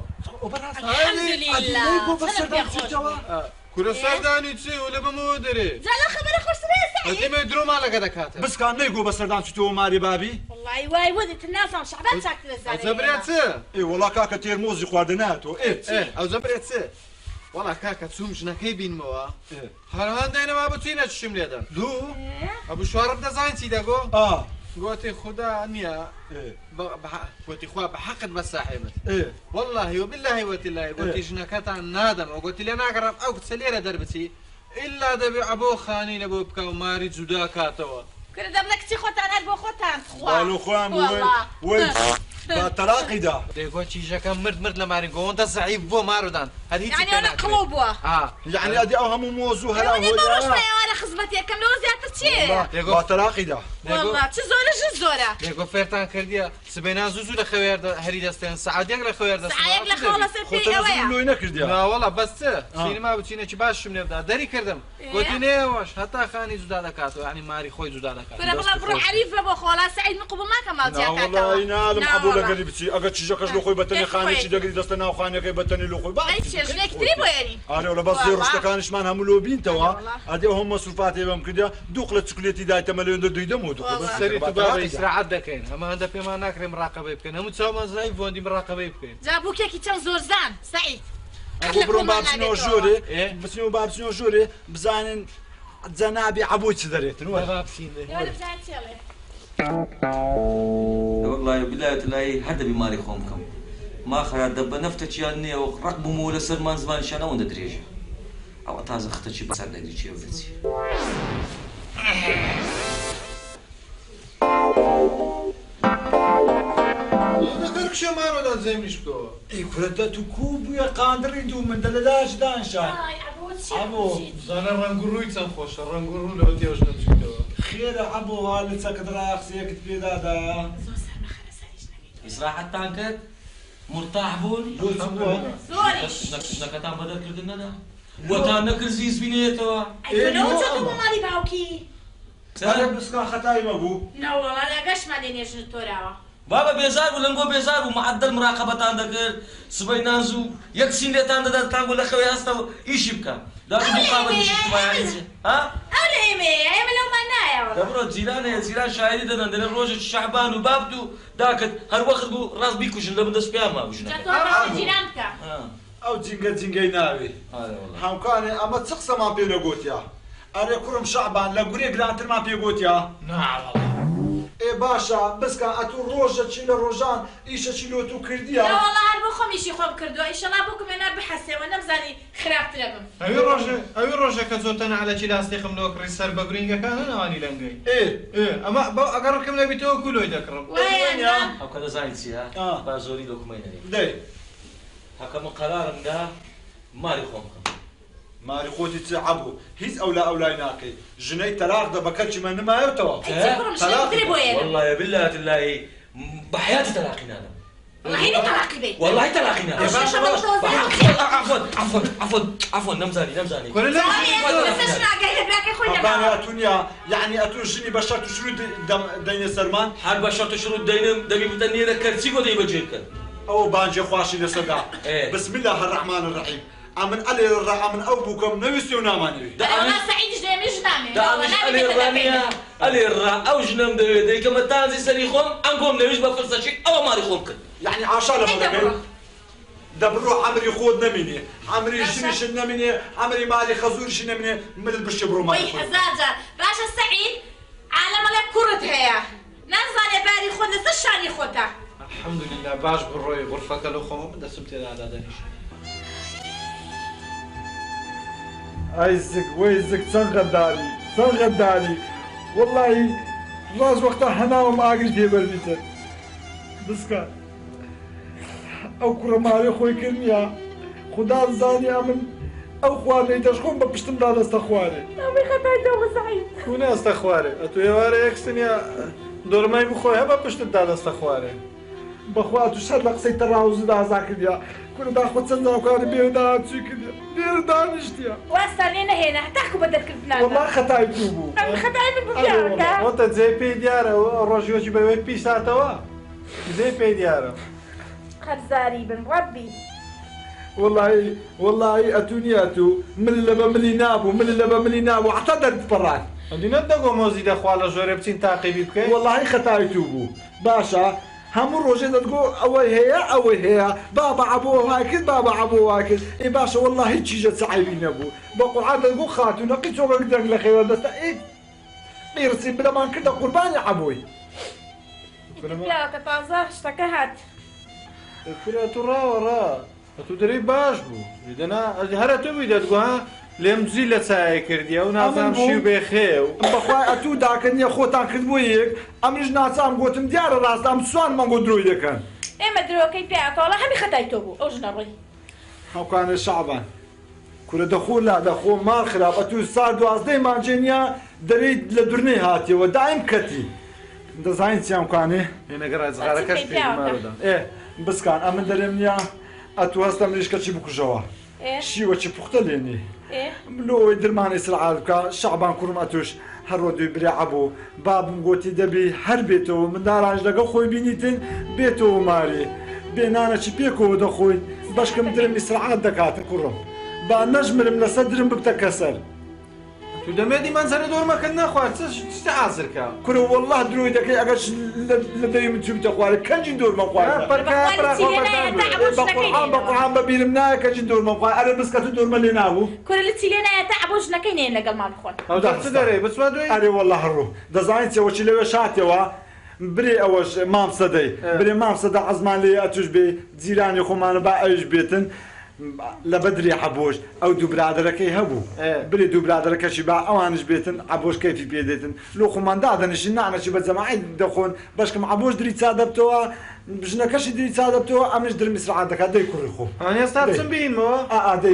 کورە سەردانی چی و لە بەمەوە دەرێ ئەدیمە درۆ ماڵەکە دەکاتە بسکان نەیگۆ بە سەردان چوتەوە ماری بابی وڵی وای وەدت نازانم شەعبان چاکترە زانێ زەبرێت چ وەڵا کاکە تێرمۆزی خواردە ناتۆ ئەو زەبرێت چ وەڵا کاکە چوم ژنەکەی بینمەوە هەروان داینەما بچینە چشم لێدەن دوو ئەبوو شوارم دەزانین چی دەگۆ گوتی خدا نییە گوتی خوا بە حەقت بە ساحێبت وەڵڵاهی وبیللاهی وەتیلای گوتی ژنەکەتان نادەم ئەو گوتی لێ ناگەڕم ئەو کچە لێرە دەربچی ئیلا دەبێ ئەبۆ خانی لە بۆ بکە و ماری جودا کاتەوە کرد دەم لە کچی خۆتان هەر بۆ خۆتان خۆیان با تەلاقیدا دەیگۆ چیژەکە مرد لە ماری گۆندە زەعیف بۆ مارودان هەر هیچ قڵۆ بووە یعنی ئەدی ئەو هەموو مۆزوو هەرا هۆیە خزمەت یەکەم لەوە زیاتر چیە با تەلاقیدا چ زۆرە زۆرە دەیگۆ فێرتان کردیە سبەینا زوو لە خەوێر هەری دەستێن سەعاتێک لە خەوێر سەعاتێک لە خەوە لەسەر پێی ئەوەیە لۆی نەکردیە وەڵا بەس چ سینما بچینەکی باشم لێبدا دەری کردم گوتی نێوەش هەتا خانی جودا دەکاتەوە ینی ماری خۆی جودا دەکات بڕە عەریفە بۆ خۆڵا سەعید من قوبڵ ناکەم ماڵجیاکاتەوە نالم عەبوو لەگەلی بچی ئەگەر چیژەکەش لە خۆی بەتەنی خانێکی دەگری دەستە ناو خانەکەی بەتەنی لە خۆی ژنێکتری بۆ ێنی ئارێ لە بەس ڕشتەکانیشمان هەموو لۆ بینتەوە ئەدێ ئەو هەم مەسروفاتی بەم کردیا دوو قڵە چکلێتی دایتەمە لەوێندا دویدەم و سەری تو بابە ئیسراحەت دەکەین ئەمە هەندە پێمان ناکرێن مراقەبەی بکەین هەموو چاومان زای بۆندی مراقەبەی بکەین جا بووکێکی چەند زۆرزان سەعید بڕۆم بابچینەوە ژۆرێ بچینەوە بابچینەوە ژۆرێ بزانن جەنابی عەبووی چ دەرێتن والله بلایەت لای هەر دەبی ماری خۆم بکەم ما خەرات دە بە نەفتەچیان نییە و ڕق بوومەوە لە سەرمان زمانشان ئەوەندە درێژە ئەوە تازە ختەچی بەسەر نەگری چێ بچی شەمانۆدا زەمیش بکەوە ئەی کورە دە تو کوو بووە قاندڕی دوو من دە لەداش دانشان زانە ڕەنگوڕووی چەند خۆشە ڕەنگوڕوو لەوە تێوەش نەچوویتەوە خێرە عەبوو ها لە چەکت ڕاقسەیەکت پێدادا ئیسراحەتتان کرد مرتاح بوون ژنەکەتان بەدەرکردن نەدا وەتان نەکرد زیز بینێتەوە ئەیەوە چۆن بۆ ماڵی باوکی هذا بسكان خطاي مبو لا والله لا قش ما ديني جن توراوا بابا بيزار ولا نقول بيزار ومعدل مراقبة عندك سبينانزو يكسين لي تاند تقول لك خويا استا ايش بكا لازم مقابل مش ها أولي إيمي لو ما نايا والله دبرو زيلان شاهدي دنا روج الشعبان وبابدو داكت هر وقت بو راس بيكو جن لبدس بياما وجنا جاتوا جيرانك او جنگي ناوي هم كان اما تسقسا ما بينغوتيا اري كرم شعبان لا غري غلانتر ما بيغوتيا نعم والله اي باشا بس كان اتو روجا تشيل روجان ايش تشيلو تو كرديا لا والله هربو خميشي خوب كردو ان شاء الله بوكم انا بحسي وانا مزاني خراب تلبم اوي روجا كزوتنا على جلاستي خملو كريسر بغرينغا كان انا اني لنجي ايه اما اقركم لبيتو كلو يذكرم وين او كذا زاينسي ها بازوري دوكمين دي هكا قرارم دا ماري خومكم ماري خوتي تعبوا هيز اولا ناكي جني تلاق ده بكلش من ما يتوا والله يا بالله الله بحياتي تلاقينا انا والله تلاقي بي والله تلاقينا عفوا نمزاني كل لا بس اسمع قايل باكي خويا بابا اتونيا يعني اتو جني بشرت شروط دين سلمان حال بشرت شروط دين دبي بتني ذكرتي ودي بجيك او بانجي خواشي لصدع بسم الله الرحمن الرحيم امن علي الرا امن ابوكم نويسي وناماني انا سعيد جدي مش نامي دا مش علي الرانيا علي الرا او جنم دي كما تانزي سريخهم انكم نويش بفرصه شيء او ماري خومك يعني عشان لما دبرو عمري خود نميني عمري شنش نميني عمري مالي خزور شنميني من البشبرو مالي وي حزازه باشا سعيد عالم لك كرت هي نزل يا باري خود نسشاني خودها الحمد لله باش بالروي غرفتك الاخو بدا سبتي هذا دانيش عايزك ويزك تنغداري والله راز وقتها حنا وما عقل في بربيتر بس كان او كرمالي خوي كرميا خدا زاني امن او خواني تشخون ببشتم دار استخواني امي خطاي تو سعيد كون استخواني اتو يواري اكسنيا دور ماي بخوي هبا بشتم دار استخواني بخواتو شاد لقسي تراوز دا زاكديا كل دا خد سنة وكان بيردا تشكل بيردا نشتيا واستنينا هنا تحكوا بدك كرتنا والله خطاي توبو انا خطاي من بجاك وانت زي بي ديارة الرجل يجي بيوي بيسا توا زي بي ديارة خرزاري بن ربي والله اتونياتو من اللي نابو اعتذرت برات عندنا دقو موزي دخوالا جوري بتين تعقيبي بكي والله خطاي توبو باشا همو روجي تقول اوي هي بابا عبوه هاكد اي باشا والله هيك جت سعيبين ابو بقول عاد تقول خاتو نقيت وقت قدرك لخير بس ايه بيرسي بلا ما كنت قرباني عبوي لا كتازا اشتكهت كلا ترى تدري باش بو اذا هر تو بيد تقول ها لمزي لساي كرديا ونازم شي بخيو بخوا اتو داكني خوتان كدبويك امرج ناسام قوتم ديار راس ام سوان ما قدروا يدكن اما دروكي بيعك والله همي خدايتو اوجنري هاو كان شعبان كل دخول لا دخول ما خراب اتو صار دوازدي مانجينيا دريد لدرني هاتي ودايم كتي دزاين سيام كاني انا قرا صغار كاش في مرضى ايه بس كان امن درمنيا اتو هستا مريش كتشي بكو جوا شي وتشي بوختليني لو درمان اسرائيل شعبان كرم اتوش هر ودي بري عبو باب قوتي دبي هر بيتو من داراج لقا خوي بينيتن بيتو ماري بينانا شي بيكو دخوي باش كم درم اسرائيل دكات كرم با نجمر من صدرم بتكسر تو دمدي منزل دور ما كنا خوات تستعذر كا كرو والله دروي دك اجاش لدي من تشوف تخوار كنجي دور ما خوات بركا بقول ببيرمنا كنجي دور ما خوات انا بس كتو دور ما ليناو كل اللي تيلينا تعبوش نكاين لقى ما بخون او تقدري بس ما دوي اري والله الرو دزاين سوى شي لو شاتوا بري اوش مام صدي بري مام صدى عزمان لي اتوش بي زيراني خمان با ايش بيتن لبدري عبوش او دو برادرك يهبو بري دو برادرك شي با اوانش بيتن عبوش كيف بيدتن لو خمان دادن شي نعنا شي بزماعي دخون باش كم عبوش دري تصادبتوا بجنا كاش دري تصادبتوا امش در مسرع عندك هدي كرخو انا استاذ بين مو دي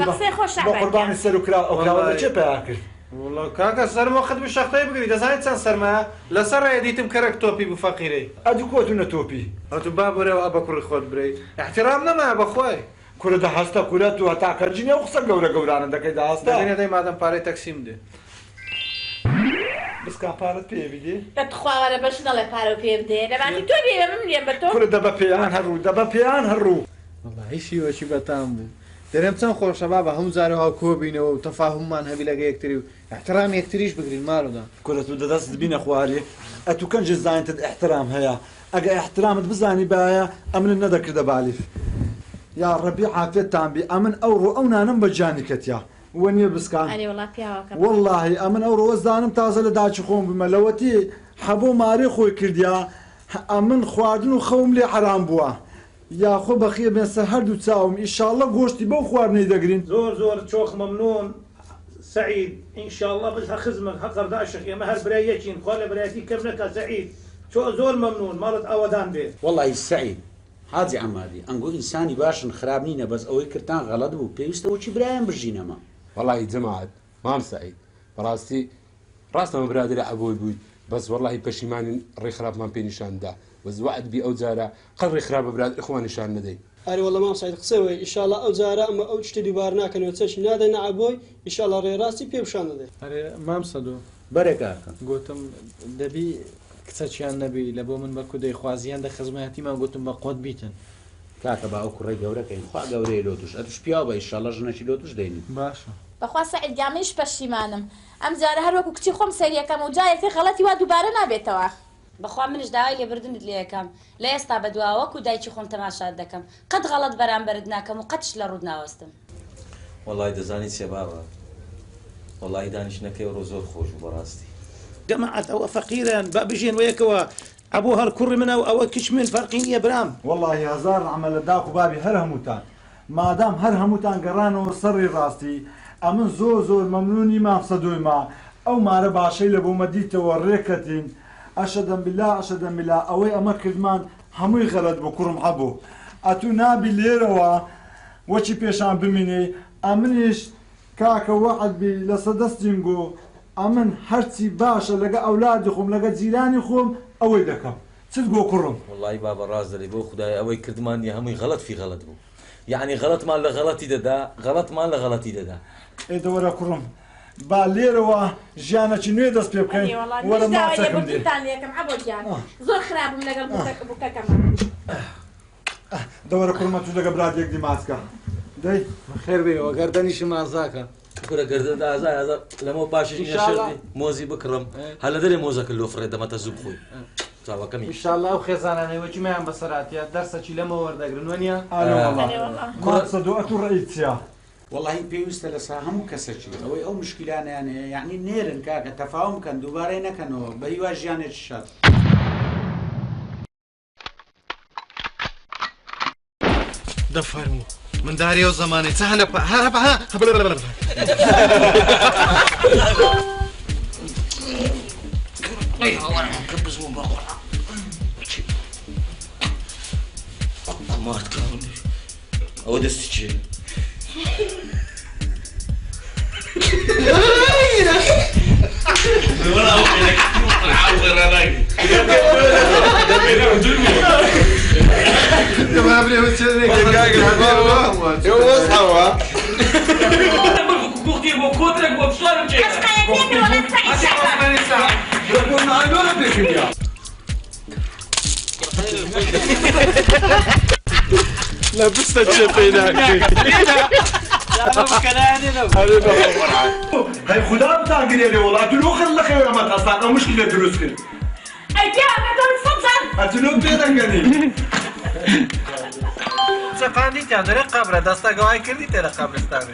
بقربان السلوكرا او ولا شي باكل والله كاكا سر ما خد بالشخطي بقري دزاين سر ما لا سر يديتم كرك توبي بفقيري ادو كوتنا توبي اتو بابوري وابا كر خود بري احترامنا ما ابا خوي كل ده هستا كل تو هتا كرجيني وخصك جورا جورانا ده كده هستا دنيا داي مادام باري تقسيم دي بس کام پارەت پێ بیدێ دەتخواوەرە بەش نەڵێ پارە و پێ بدێ لەباتی تۆ بێ من لێم بە تۆ کورە دەبە پێیان هەڕوو دەبە پێیان هەڕوو والله شیوەشی بەتام بوو دەرێم چەند خۆشە بابە هەموو جارە هاو کۆبینەوە و تەفاهممان هەبی لەگە یەکتری و احترام یەکتریش بگرین ماڵۆدا کورە تو دەدەست بینە خوارێ ئەتو کەنج زانتت احترام هەیە ئەگە احترامت بزانی باە ئەمن نەدەکردە بالیف یا ڕەبی عافێتتان بی ئەمن ئەوڕۆ ئەو نانم بە جانیکەتیا وەنیە بسکان واللهی ئەمن ئەو ڕۆزدانم تازە لە داچی خۆم بمە لەوەتی حەبۆ مارێ خۆی کردیا ئەمن خواردن و خەوم لێ حرام بووە یاخۆ بەخێ بێسە هەردوو چاوم ئیشاڵڵە گۆشتی بەو خواردنەی دەگرین زۆر چۆخ مەمنون سعید ئینشاءڵڵە بز هەخزمك هەقەرداشق ئێمە هەر برای یەکین خوا لە برایەتی کەم نەکە سعید زۆر مەمنون ماڵت ئەوەدان بێت والله سعید حاجی عمادی ئەنگۆ ئینسانی باشن خراپ نینە بەس ئەوەی کردان غەڵەت بوو پێویستەوە چی برایان بژینەمە والله جەماعەت مام سعید بەڕاستی ڕاستەمە برادرە ئەبۆی بوویت بەس والله پەشیمانین ڕێی خراپمان پێ نیشاندا بەس وعد بی ئەو جارە قەت ڕێی خراپە برادر ئەخوا نیشان نەدەی ئەری وەڵام مام سعید قسەوەی ئیشاڵڵا ئەو جارە ئەمە ئەو شتێ دووبار ناکەنەوە چەشی نادەنە ئەبۆی ئیشاڵڵا ڕێڕاستی پێ پیشان دەدەێت ئەرێ مام سەدۆ بەرێکاکە گوتم دەبی کچەچیان نەبی لە بۆ من بە کودەی خوازیان دە خزمەتیمان گوتم بە قۆت بیتن کاکە با ئەو کوڕی گەورەکەین خوا گەورەی لۆ توش ئەتوش پیاوە ئیشاڵڵا ژنەکی لۆ توش دەینی باشە بەخوا سعید گامەیش پەشیمانم ئەم جارە هەر وەکو کچی خۆم سەریەکەم و جایەکەی غەڵەتی وا دووبارە نابێتەوە بەخوا منش داوای لێبردنت لێ یەکەم لە ئێستا بە دواوەکو دایکی خۆم تەماشات دەکەم قەت غەڵەت بەرامبەرت ناکەم و قەتش لە ڕوود ناوەستم وەڵای دەزانی چێ بابە وەڵای دانیشتنەکەی ڕۆ زۆر خۆش و بەڕاستی جەماعەت ئەوە فەقیرن با بژێن وەیەکەوە ئەبوو هەر کوڕی منە و ئەوە کچ من فەرقی نییە برام والله هزار عمە لە داخ و بابی هەر هەمووتان مادام هەر هەمووتان گەڕانەوە سەڕی ڕاستی ئەمن زۆر مەمنونی مام سەدۆی ما ئەو مارە باشەی لە بۆمە دیتەوە ڕێکەتین ئەشەدەم بالله ئەوەی ئەمە کردمان هەمووی غەلەت بۆ کوڕم هەبوو ئەتوو نابی لێرەوە وەچی پێشان بمینێ ئەمنیش کاکە وەعد بی لە سەدەستیم گۆ ئەمن هەرچی باشە لەگە ئەولادی خۆم لەگە جیرانی خۆم ئەوەی دەکەم چت گۆ کوڕم وەڵای بابە ڕاست دەڵێ بۆ خودای ئەوەی کردمانی هەمووی غەڵەت فی غەڵەت بوو یعنی غەڵەتمان لە غەڵەتی دەدا غەڵەتمان لە غەڵەتی دەدا ئێدەوەرە کوڕم با لێرەوە ژیانەکی نوێ دەست پێ بکەین وەرە ماچەکەم دێ زۆر خراپم لەگەڵ بووکەکەم دەوەرە کوڕمە تو لەگە برادێک دیماسکە دەی خێر بێەوە گەردەنیشم ئازاکە کورە گەردن ئازای لەمەوە پاشش نەشردی مۆزی بکڕم هە لە دەرێ مۆزەکە لۆ فڕێ دەمەتە زوو بخۆی چاوەکەمی ئینشاءڵڵا ئەو خێزانانەوەی مایان بەسەراتیە دەرسەکی لەمە وەردەگرن وەنیە سەدۆ ڕێیت چیا والله پێویستە لەسا هەموو کەسەکی ئەوەی ئەو مشکلانیان هەیە یعنی نێرن کاکە تەفاوم کەن دووبارەی نەکەنەوە بە هیوا ژیانێکی شاد دەفەرموو من داری ئەو زمانەی چ هەنە ئەوە دەستی چێ لبست الشيطان هاي خدا بتاع قريبي والله اتلو خلى خير ما تصنع مشكله دروس كده اي يا تفضل اتلو بيدنگني سقاندی تیادره قبر دستا گواهی کردی تیره قبرستانه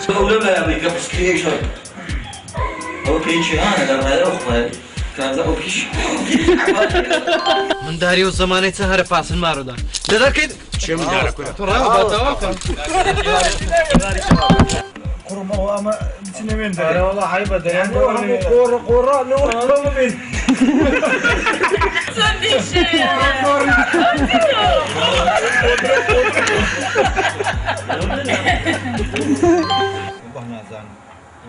شغل ما يعطيك بس كريشن اوكي شي انا ده غير اخوي كان ده اوكي من داری و زمانه چه هر پاسن مارو دا دەکەیت چێ من دارە کورە تو ڕاوەتەوەکەم قڕمەوە ئەمە بچینەوێن دەرەوەڵە حی بە دەیان قۆڕە بین نازانم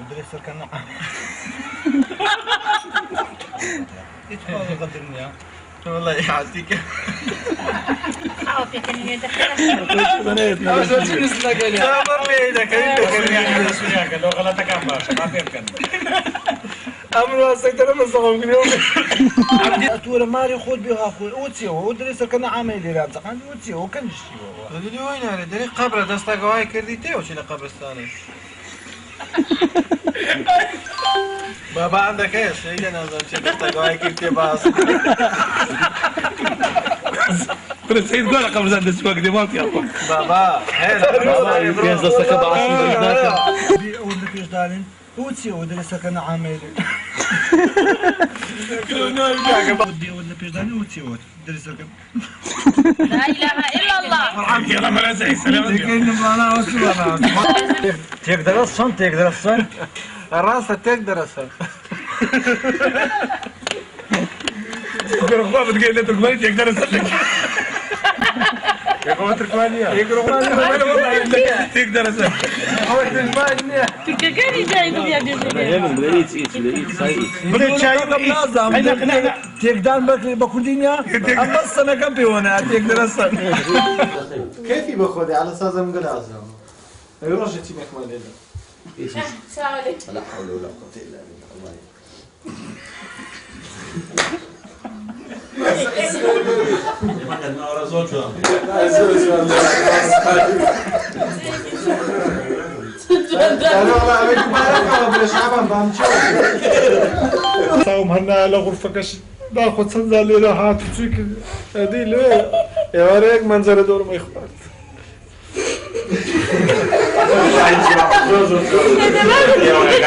درێ سەرکە نە هیچ قەدر نییە والله يعطيك امر السيطره من صغم اليوم عبدي اتوره ماري خود بها خود اوتي ودرس كان عامل لي رابط عندي اوتي وكان شتي هذول وين على دري قبر دستا قواي كرديتي وش لا قبرستاني بابا عندك ايش؟ هي انا دستا قواي كردي باص كل سيد قال قبل زاد السواق دي ما في اخو بابا بابا يفيز دستا قواي ولا فيش دالين اوتي ودرس كان عامل ودي ولا فيش دالين اوتي درس كان لا اله الا الله فرحان يلا ما زي سلام تقدر الصن تقدر الصن راسه تقدر اصلا تقدر اخوة بتقول لي تركماني تقدر اسلك يا اخوة تركمانية تقدر اسلك اخوة تركمانية تكاكاني جايكم يا بدي شاي لازم تقدر بكردينيا اما السنة كم بيونا تقدر الصن كيفي باخذ على اساس من قرازه رجتي مكمل لنا السلام عليكم لا حول ولا قوه الا بالله صوم هنا لغرفة كش باخذ سنزال لي راحات تشيك هذه ليه يا وريك منظر دور ما يخبط يا وريك